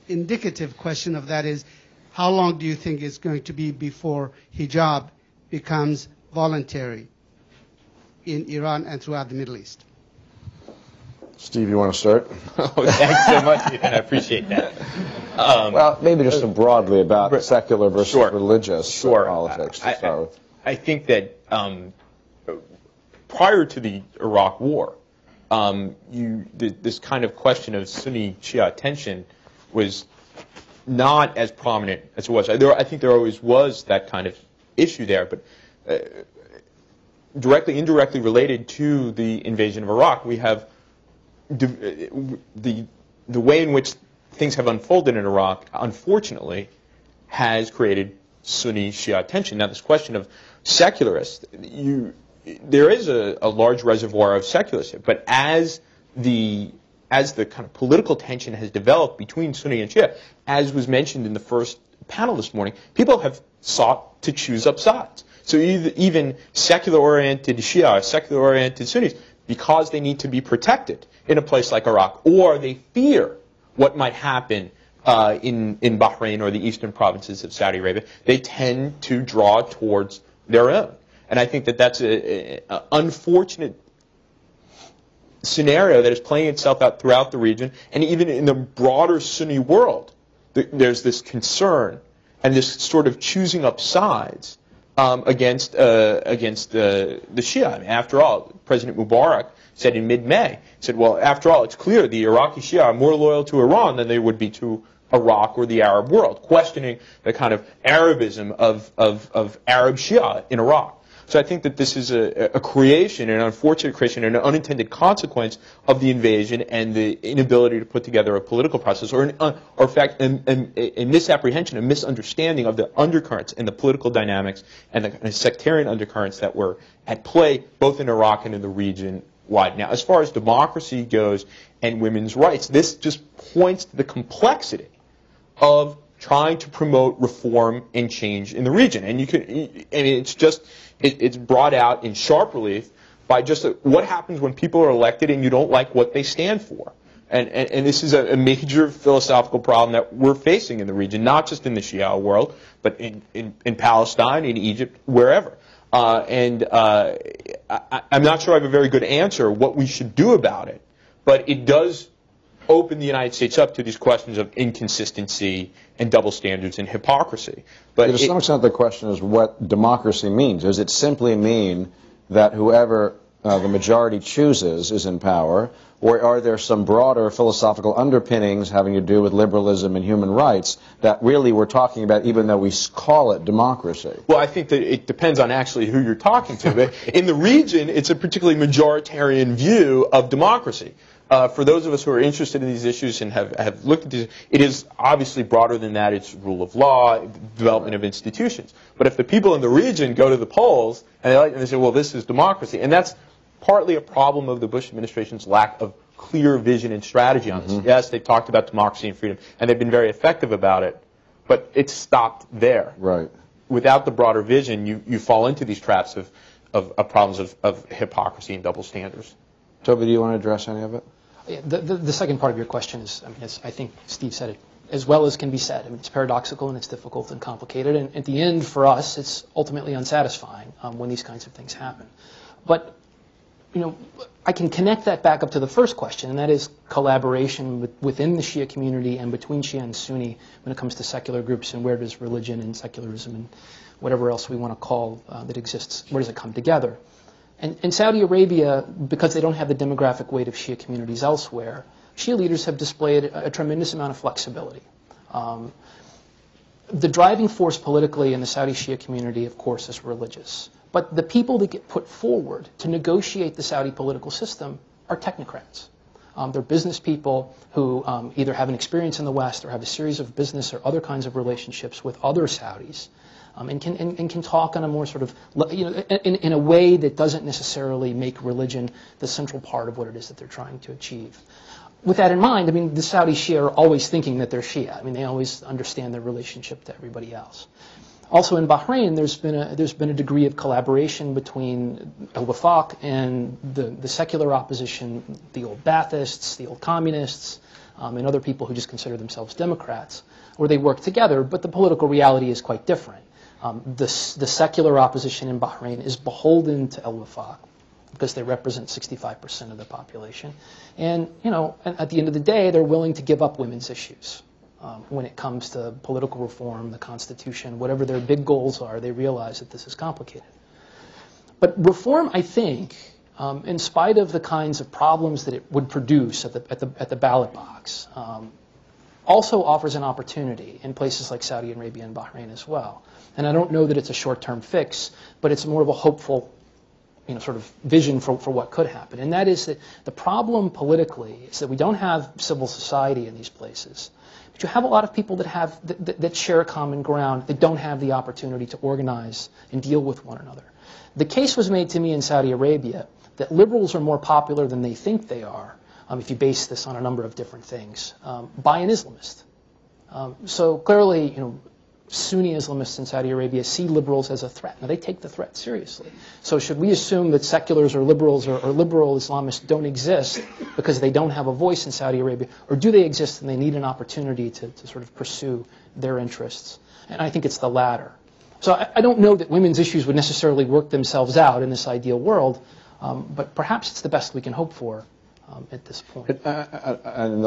indicative question of that is, how long do you think it's going to be before hijab becomes voluntary in Iran and throughout the Middle East? Steve, you want to start? Oh, thanks so much, Ethan. I appreciate that. Well, maybe just broadly about secular versus religious politics to start with. I think that prior to the Iraq War, this kind of question of Sunni-Shia tension was not as prominent as it was. I think there always was that kind of issue there, but directly, indirectly related to the invasion of Iraq, we have the way in which things have unfolded in Iraq, unfortunately, has created Sunni-Shia tension. Now, this question of secularists, there is a large reservoir of secularists, but as the kind of political tension has developed between Sunni and Shia, as was mentioned in the first panel this morning, people have sought to choose up sides. So even secular-oriented Shia, secular-oriented Sunnis, because they need to be protected in a place like Iraq, or they fear what might happen in Bahrain or the eastern provinces of Saudi Arabia, they tend to draw towards their own. And I think that that's an unfortunate scenario that is playing itself out throughout the region, and even in the broader Sunni world, there's this concern and this sort of choosing up sides against the Shia. I mean, after all, President Mubarak said in mid-May, said, well, after all, it's clear the Iraqi Shia are more loyal to Iran than they would be to Iraq or the Arab world, questioning the kind of Arabism of Arab Shia in Iraq. So I think that this is a creation, an unfortunate creation, and an unintended consequence of the invasion and the inability to put together a political process, or in fact, a misapprehension, a misunderstanding of the undercurrents and the political dynamics and the sectarian undercurrents that were at play both in Iraq and in the region wide. Now, as far as democracy goes and women's rights, this just points to the complexity of trying to promote reform and change in the region. And it's brought out in sharp relief by just what happens when people are elected and you don't like what they stand for. And this is a major philosophical problem that we're facing in the region, not just in the Shia world, but in Palestine, in Egypt, wherever. I'm not sure I have a very good answer what we should do about it, but it does open the United States up to these questions of inconsistency and double standards and hypocrisy. But to some extent, the question is what democracy means. Does it simply mean that whoever the majority chooses is in power, or are there some broader philosophical underpinnings having to do with liberalism and human rights that really we're talking about, even though we call it democracy? Well, I think that it depends on actually who you're talking to. In the region, it's a particularly majoritarian view of democracy. For those of us who are interested in these issues and have looked at these, it is obviously broader than that. It's rule of law, development of institutions. But if the people in the region go to the polls and they say, well, this is democracy, and that's partly a problem of the Bush administration's lack of clear vision and strategy on this. Yes, they've talked about democracy and freedom, and they've been very effective about it, but it's stopped there. Right. Without the broader vision, you fall into these traps of problems of hypocrisy and double standards. Toby, do you want to address any of it? Yeah, the second part of your question is, I think Steve said it as well as can be said. It's paradoxical and it's difficult and complicated, and at the end, for us, it's ultimately unsatisfying when these kinds of things happen. But I can connect that back up to the first question, and that is collaboration within the Shia community and between Shia and Sunni when it comes to secular groups, and where does religion and secularism and whatever else we want to call that exists, where does it come together? And in Saudi Arabia, because they don't have the demographic weight of Shia communities elsewhere, Shia leaders have displayed a tremendous amount of flexibility. the driving force politically in the Saudi Shia community, of course, is religious. But the people that get put forward to negotiate the Saudi political system are technocrats. They're business people who either have an experience in the West or have a series of business or other kinds of relationships with other Saudis, and can talk on a more sort of, in a way that doesn't necessarily make religion the central part of what it is that they're trying to achieve. With that in mind, I mean, the Saudi Shia are always thinking that they're Shia. I mean, they always understand their relationship to everybody else. Also in Bahrain, there's been a degree of collaboration between al-Wafaq and the secular opposition, the old Baathists, the old communists, and other people who just consider themselves Democrats, where they work together, but the political reality is quite different. The secular opposition in Bahrain is beholden to al-Wafaq because they represent 65% of the population. And, at the end of the day, they're willing to give up women's issues. When it comes to political reform, the Constitution, whatever their big goals are, they realize that this is complicated. But reform, I think, in spite of the kinds of problems that it would produce at the ballot box, also offers an opportunity in places like Saudi Arabia and Bahrain as well. And I don't know that it's a short-term fix, but it's more of a hopeful sort of vision for what could happen. And that is that the problem politically is that we don't have civil society in these places. But you have a lot of people that share a common ground that don't have the opportunity to organize and deal with one another. The case was made to me in Saudi Arabia that liberals are more popular than they think they are, if you base this on a number of different things, by an Islamist. So clearly, Sunni Islamists in Saudi Arabia see liberals as a threat. Now, they take the threat seriously. So should we assume that seculars or liberals or liberal Islamists don't exist because they don't have a voice in Saudi Arabia? Or do they exist and they need an opportunity to sort of pursue their interests? And I think it's the latter. So I don't know that women's issues would necessarily work themselves out in this ideal world, but perhaps it's the best we can hope for at this point. And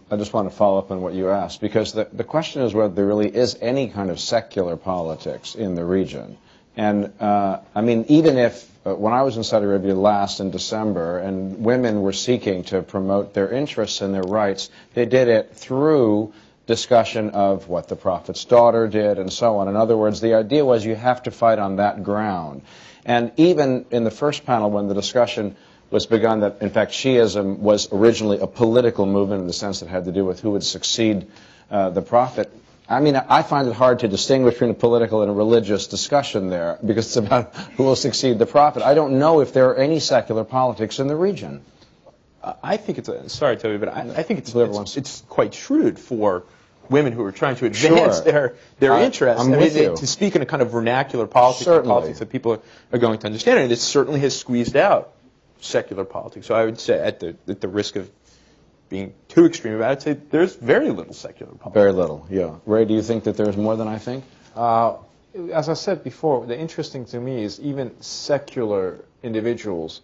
I just want to follow up on what you asked, because the question is whether there really is any kind of secular politics in the region. And I mean, even if, when I was in Saudi Arabia last in December, and women were seeking to promote their interests and their rights, they did it through discussion of what the Prophet's daughter did and so on. In other words, the idea was you have to fight on that ground. And even in the first panel, when the discussion was begun that, in fact, Shiism was originally a political movement in the sense that it had to do with who would succeed the Prophet. I mean, I find it hard to distinguish between a political and a religious discussion there, because it's about who will succeed the Prophet. I don't know if there are any secular politics in the region. I think sorry, Toby, but I think it's quite shrewd for women who are trying to advance their interests. I'm with you. To speak in a kind of vernacular politics, politics that people are going to understand, and it certainly has squeezed out secular politics. So I would say, at the risk of being too extreme about it, I'd say there's very little secular politics. Very little, yeah. Ray, do you think that there's more than I think? As I said before, the interesting to me is even secular individuals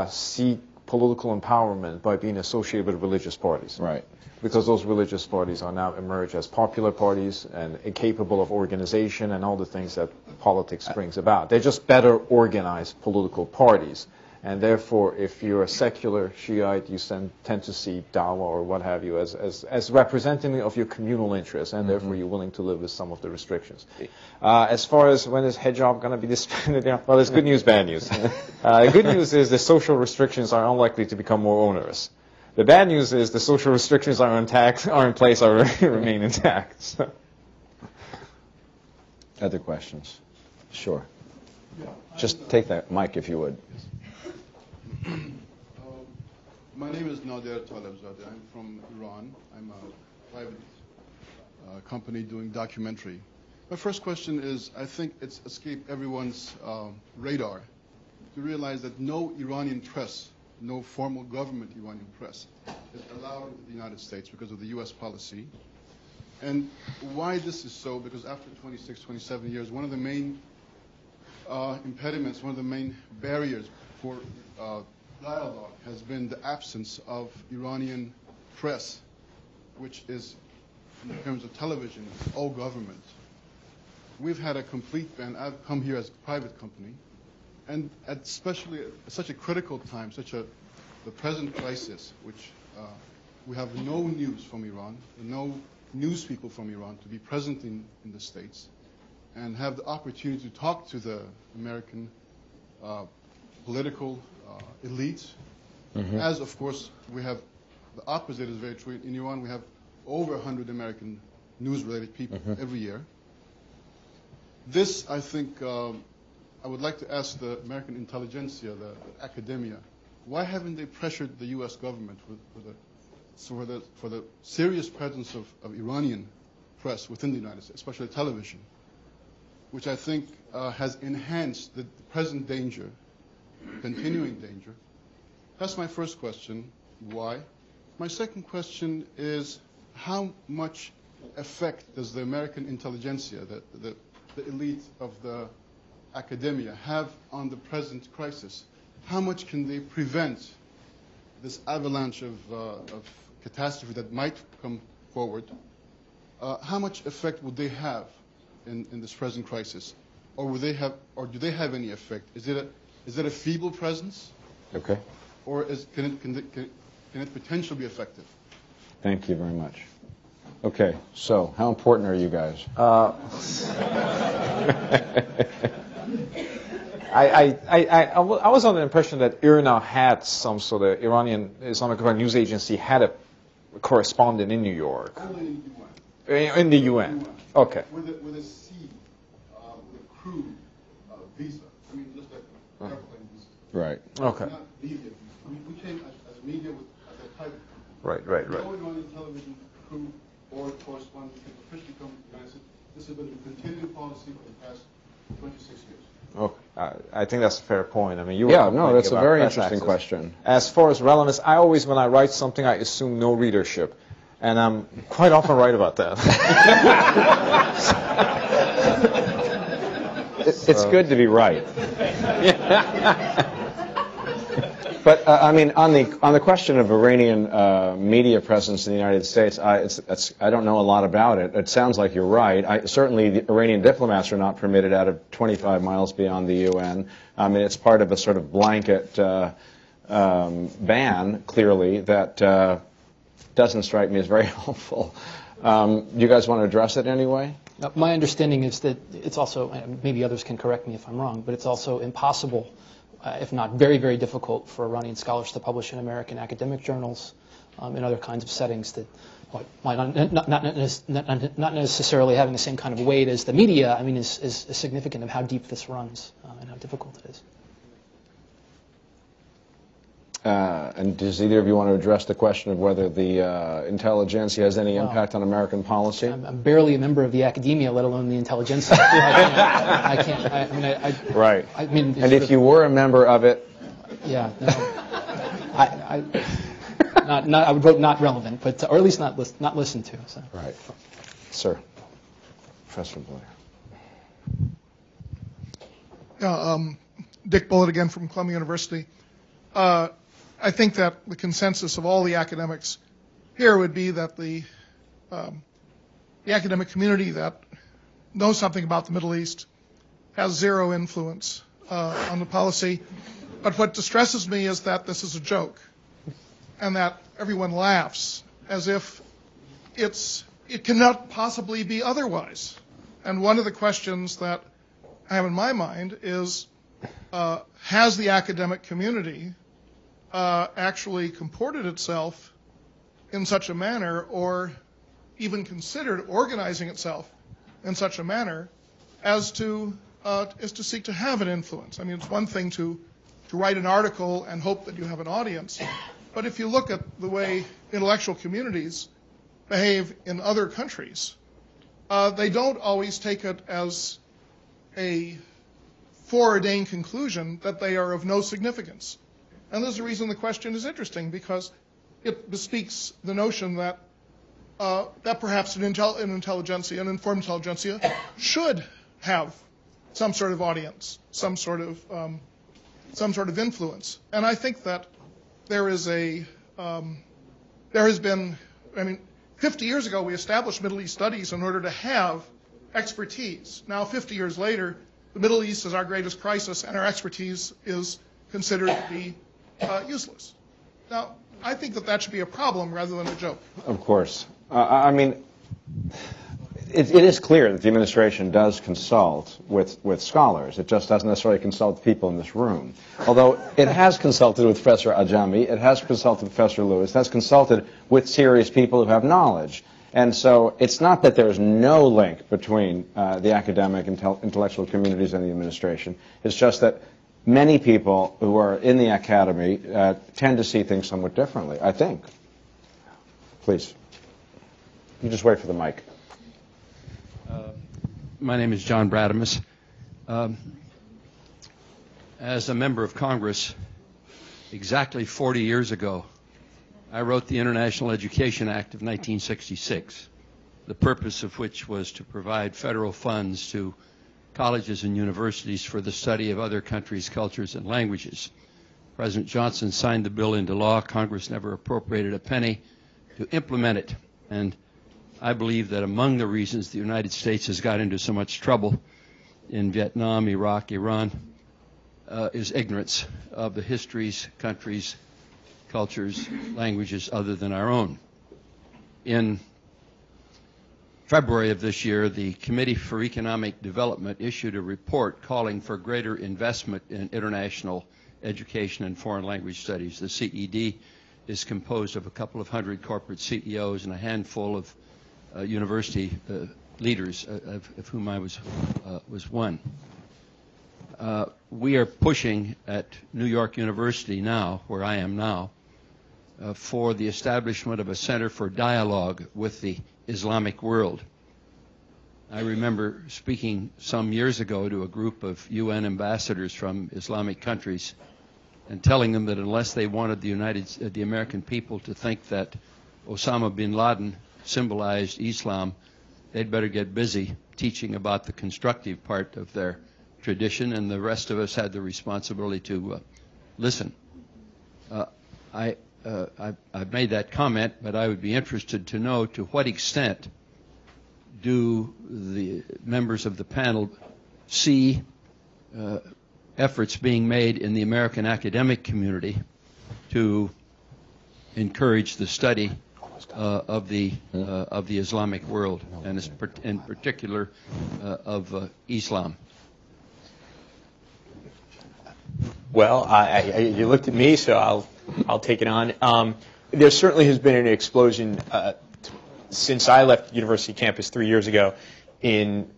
seek political empowerment by being associated with religious parties. Right. Because those religious parties are now emerged as popular parties and incapable of organization and all the things that politics brings about. They're just better organized political parties. And therefore, if you're a secular Shiite, you tend to see dawah or what have you as representative of your communal interests, and therefore you're willing to live with some of the restrictions. As far as when is hijab going to be disbanded, well, there's good news, bad news. The good news is the social restrictions are unlikely to become more onerous. The bad news is the social restrictions are in place, remain intact. So. Other questions? Sure. Just take that mic if you would. My name is Nader Talebzadeh. I'm from Iran. I'm a private company doing documentary. My first question is, I think it's escaped everyone's radar to realize that no Iranian press, no formal government Iranian press, is allowed into the United States because of the U.S. policy. And why this is so, because after 26, 27 years, one of the main impediments, one of the main barriers for dialogue has been the absence of Iranian press, which is, in terms of television, all government. We've had a complete ban. I've come here as a private company, and especially at such a critical time, the present crisis, which we have no news from Iran, no news people from Iran to be present in the States and have the opportunity to talk to the American political elite, as, of course, we have the opposite is very true. In Iran, we have over 100 American news-related people every year. This, I think, I would like to ask the American intelligentsia, the academia, why haven't they pressured the U.S. government for the serious presence of Iranian press within the United States, especially television, which I think has enhanced the present danger, continuing danger? That's my first question, why? My second question is, how much effect does the American intelligentsia, the elite of the academia, have on the present crisis? How much can they prevent this avalanche of catastrophe that might come forward? How much effect would they have in this present crisis, or do they have any effect? Is it a feeble presence? Okay. Or can it potentially be effective? Thank you very much. Okay, so how important are you guys? I was under the impression that IRNA had some sort of Iranian Islamic news agency had a correspondent in New York. Only in the UN. In the UN. Okay. With a C, with a crew visa. I mean, just like airplane visa. Right. Okay. Not media visa. I mean, we came as media as a private. Right. No Iranian television crew or correspondent can officially come to the United States. This has been a continuing policy for the past 26 years. Okay. I think that's a fair point. I mean, you were Yeah, no, that's a about very press interesting access. question. As far as relevance, I always, when I write something, I assume no readership. And I'm quite often right about that. It's good to be right. But I mean, on the question of Iranian media presence in the United States, I don't know a lot about it. It sounds like you're right. Certainly, the Iranian diplomats are not permitted out of 25 miles beyond the UN. I mean, it's part of a sort of blanket ban, clearly, that doesn't strike me as very helpful. Do you guys want to address it anyway? My understanding is that it's also, maybe others can correct me if I'm wrong, but it's also impossible, if not very, very difficult for Iranian scholars to publish in American academic journals and other kinds of settings that might not necessarily having the same kind of weight as the media, I mean, is significant of how deep this runs and how difficult it is. And does either of you want to address the question of whether the intelligentsia has any impact on American policy? I'm barely a member of the academia, let alone the intelligentsia. Right. I mean, and if you were a member of it, yeah, no, I would vote not relevant, but or at least not listened to. So. Right, sir, Professor Blair. Dick Bullitt again from Columbia University. I think that the consensus of all the academics here would be that the academic community that knows something about the Middle East has zero influence on the policy. But what distresses me is that this is a joke, and that everyone laughs as if it cannot possibly be otherwise. And one of the questions that I have in my mind is, has the academic community actually comported itself in such a manner, or even considered organizing itself in such a manner as to seek to have an influence? I mean, it's one thing to write an article and hope that you have an audience, but if you look at the way intellectual communities behave in other countries, they don't always take it as a foreordained conclusion that they are of no significance. And there's a reason the question is interesting, because it bespeaks the notion that perhaps an intelligentsia, an informed intelligentsia, should have some sort of audience, some sort of influence. And I think that there has been, 50 years ago we established Middle East studies in order to have expertise. Now, 50 years later, the Middle East is our greatest crisis, and our expertise is considered to be useless. Now, I think that should be a problem rather than a joke. Of course. I mean, It is clear that the administration does consult with scholars. It just doesn't necessarily consult people in this room. Although it has consulted with Professor Ajami, it has consulted with Professor Lewis, it has consulted with serious people who have knowledge. And so it's not that there's no link between the academic intellectual communities and the administration. It's just that many people who are in the academy tend to see things somewhat differently, I think. Please. You just wait for the mic. My name is John Bradamus. As a member of Congress, exactly 40 years ago, I wrote the International Education Act of 1966, the purpose of which was to provide federal funds to colleges and universities for the study of other countries' cultures and languages. President Johnson signed the bill into law. Congress never appropriated a penny to implement it. And I believe that among the reasons the United States has got into so much trouble in Vietnam, Iraq, Iran, is ignorance of the histories, countries, cultures, languages other than our own. In February of this year, the Committee for Economic Development issued a report calling for greater investment in international education and foreign language studies. The CED is composed of a couple of hundred corporate CEOs and a handful of university leaders, of whom I was one. We are pushing at New York University now, where I am now, for the establishment of a center for dialogue with the Islamic world. I remember speaking some years ago to a group of UN ambassadors from Islamic countries and telling them that unless they wanted the American people to think that Osama bin Laden symbolized Islam, they'd better get busy teaching about the constructive part of their tradition, and the rest of us had the responsibility to listen. I've made that comment, but I would be interested to know to what extent do the members of the panel see efforts being made in the American academic community to encourage the study of the Islamic world, and in particular of Islam. Well, you looked at me, so I'll take it on. There certainly has been an explosion since I left university campus 3 years ago in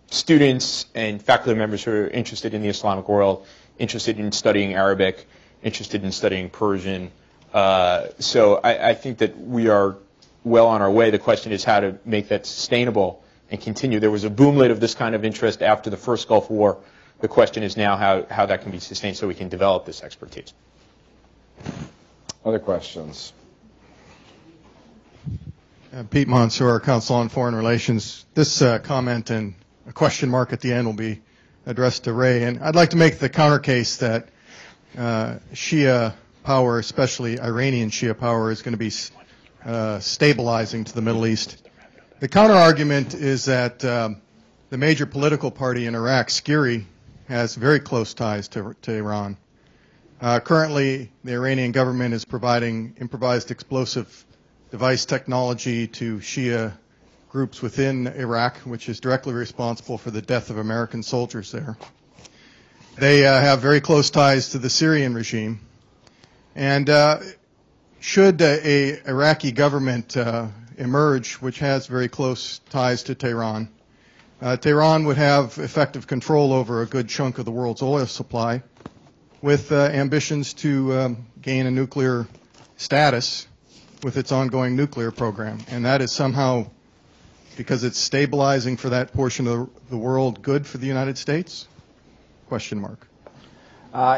students and faculty members who are interested in the Islamic world, interested in studying Arabic, interested in studying Persian. So I think that we are well on our way. The question is how to make that sustainable and continue. There was a boomlet of this kind of interest after the first Gulf War. The question is now how that can be sustained so we can develop this expertise. Other questions? Pete Mansour, Council on Foreign Relations. This comment and a question mark at the end will be addressed to Ray. And I'd like to make the counter case that Shia power, especially Iranian Shia power, is going to be stabilizing to the Middle East. The counter argument is that the major political party in Iraq, Skiri, has very close ties to Iran. Currently, the Iranian government is providing improvised explosive device technology to Shia groups within Iraq, which is directly responsible for the death of American soldiers there. They have very close ties to the Syrian regime. And should a Iraqi government emerge which has very close ties to Tehran, Tehran would have effective control over a good chunk of the world's oil supply with ambitions to gain a nuclear status with its ongoing nuclear program. And that is somehow, because it's stabilizing for that portion of the world, good for the United States? Question mark.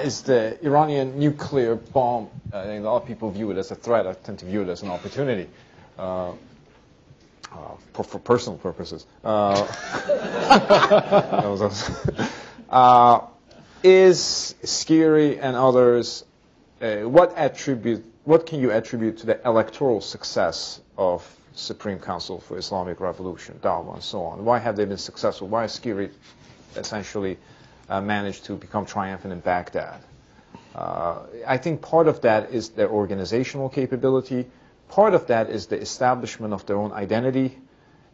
Is the Iranian nuclear bomb, I think a lot of people view it as a threat. I tend to view it as an opportunity. For personal purposes. Is Skiri and others, what can you attribute to the electoral success of Supreme Council for Islamic Revolution, Dawah, and so on? Why have they been successful? Why has Skiri essentially managed to become triumphant in Baghdad? I think part of that is their organizational capability. Part of that is the establishment of their own identity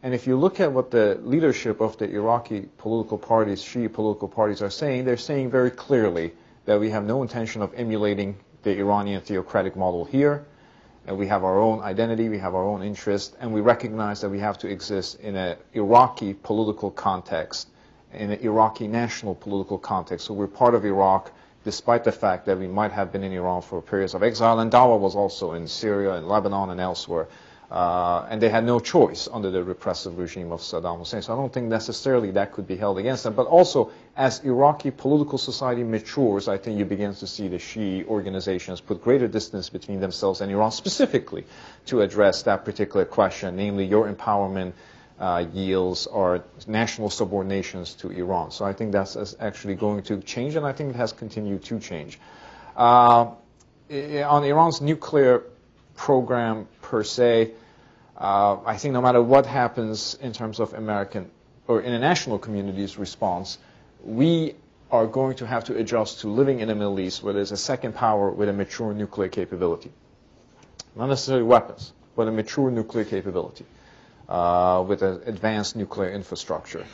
And if you look at what the leadership of the Iraqi political parties, Shia political parties, are saying, they're saying very clearly that we have no intention of emulating the Iranian theocratic model here. And we have our own identity, we have our own interest, and we recognize that we have to exist in an Iraqi political context, in an Iraqi national political context. So we're part of Iraq, despite the fact that we might have been in Iran for periods of exile. And Dawa was also in Syria and Lebanon and elsewhere. And they had no choice under the repressive regime of Saddam Hussein. So I don't think necessarily that could be held against them. But also, as Iraqi political society matures, I think you begin to see the Shia organizations put greater distance between themselves and Iran specifically to address that particular question, namely your empowerment yields or national subordinations to Iran. So I think that's actually going to change, and I think it has continued to change. On Iran's nuclear program per se, I think no matter what happens in terms of American or international community's response, we are going to have to adjust to living in the Middle East where there's a second power with a mature nuclear capability. Not necessarily weapons, but a mature nuclear capability with an advanced nuclear infrastructure.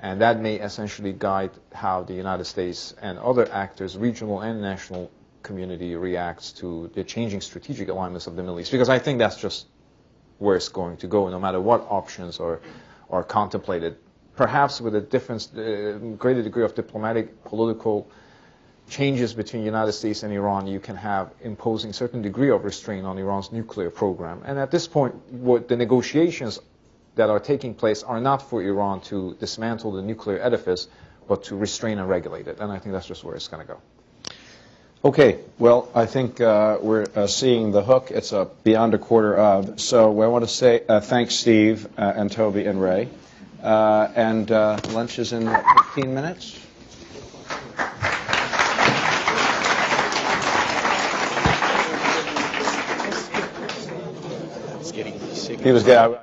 And that may essentially guide how the United States and other actors, regional and national community, reacts to the changing strategic alignments of the Middle East. Because I think that's just where it's going to go, no matter what options are contemplated. Perhaps with a greater degree of diplomatic, political changes between the United States and Iran, you can have imposing certain degree of restraint on Iran's nuclear program. And at this point, what the negotiations that are taking place are not for Iran to dismantle the nuclear edifice, but to restrain and regulate it. And I think that's just where it's going to go. Okay, well, I think we're seeing the hook. It's beyond a quarter of. So I want to say thanks, Steve and Toby and Ray. And lunch is in 15 minutes. It's getting sick. He was good.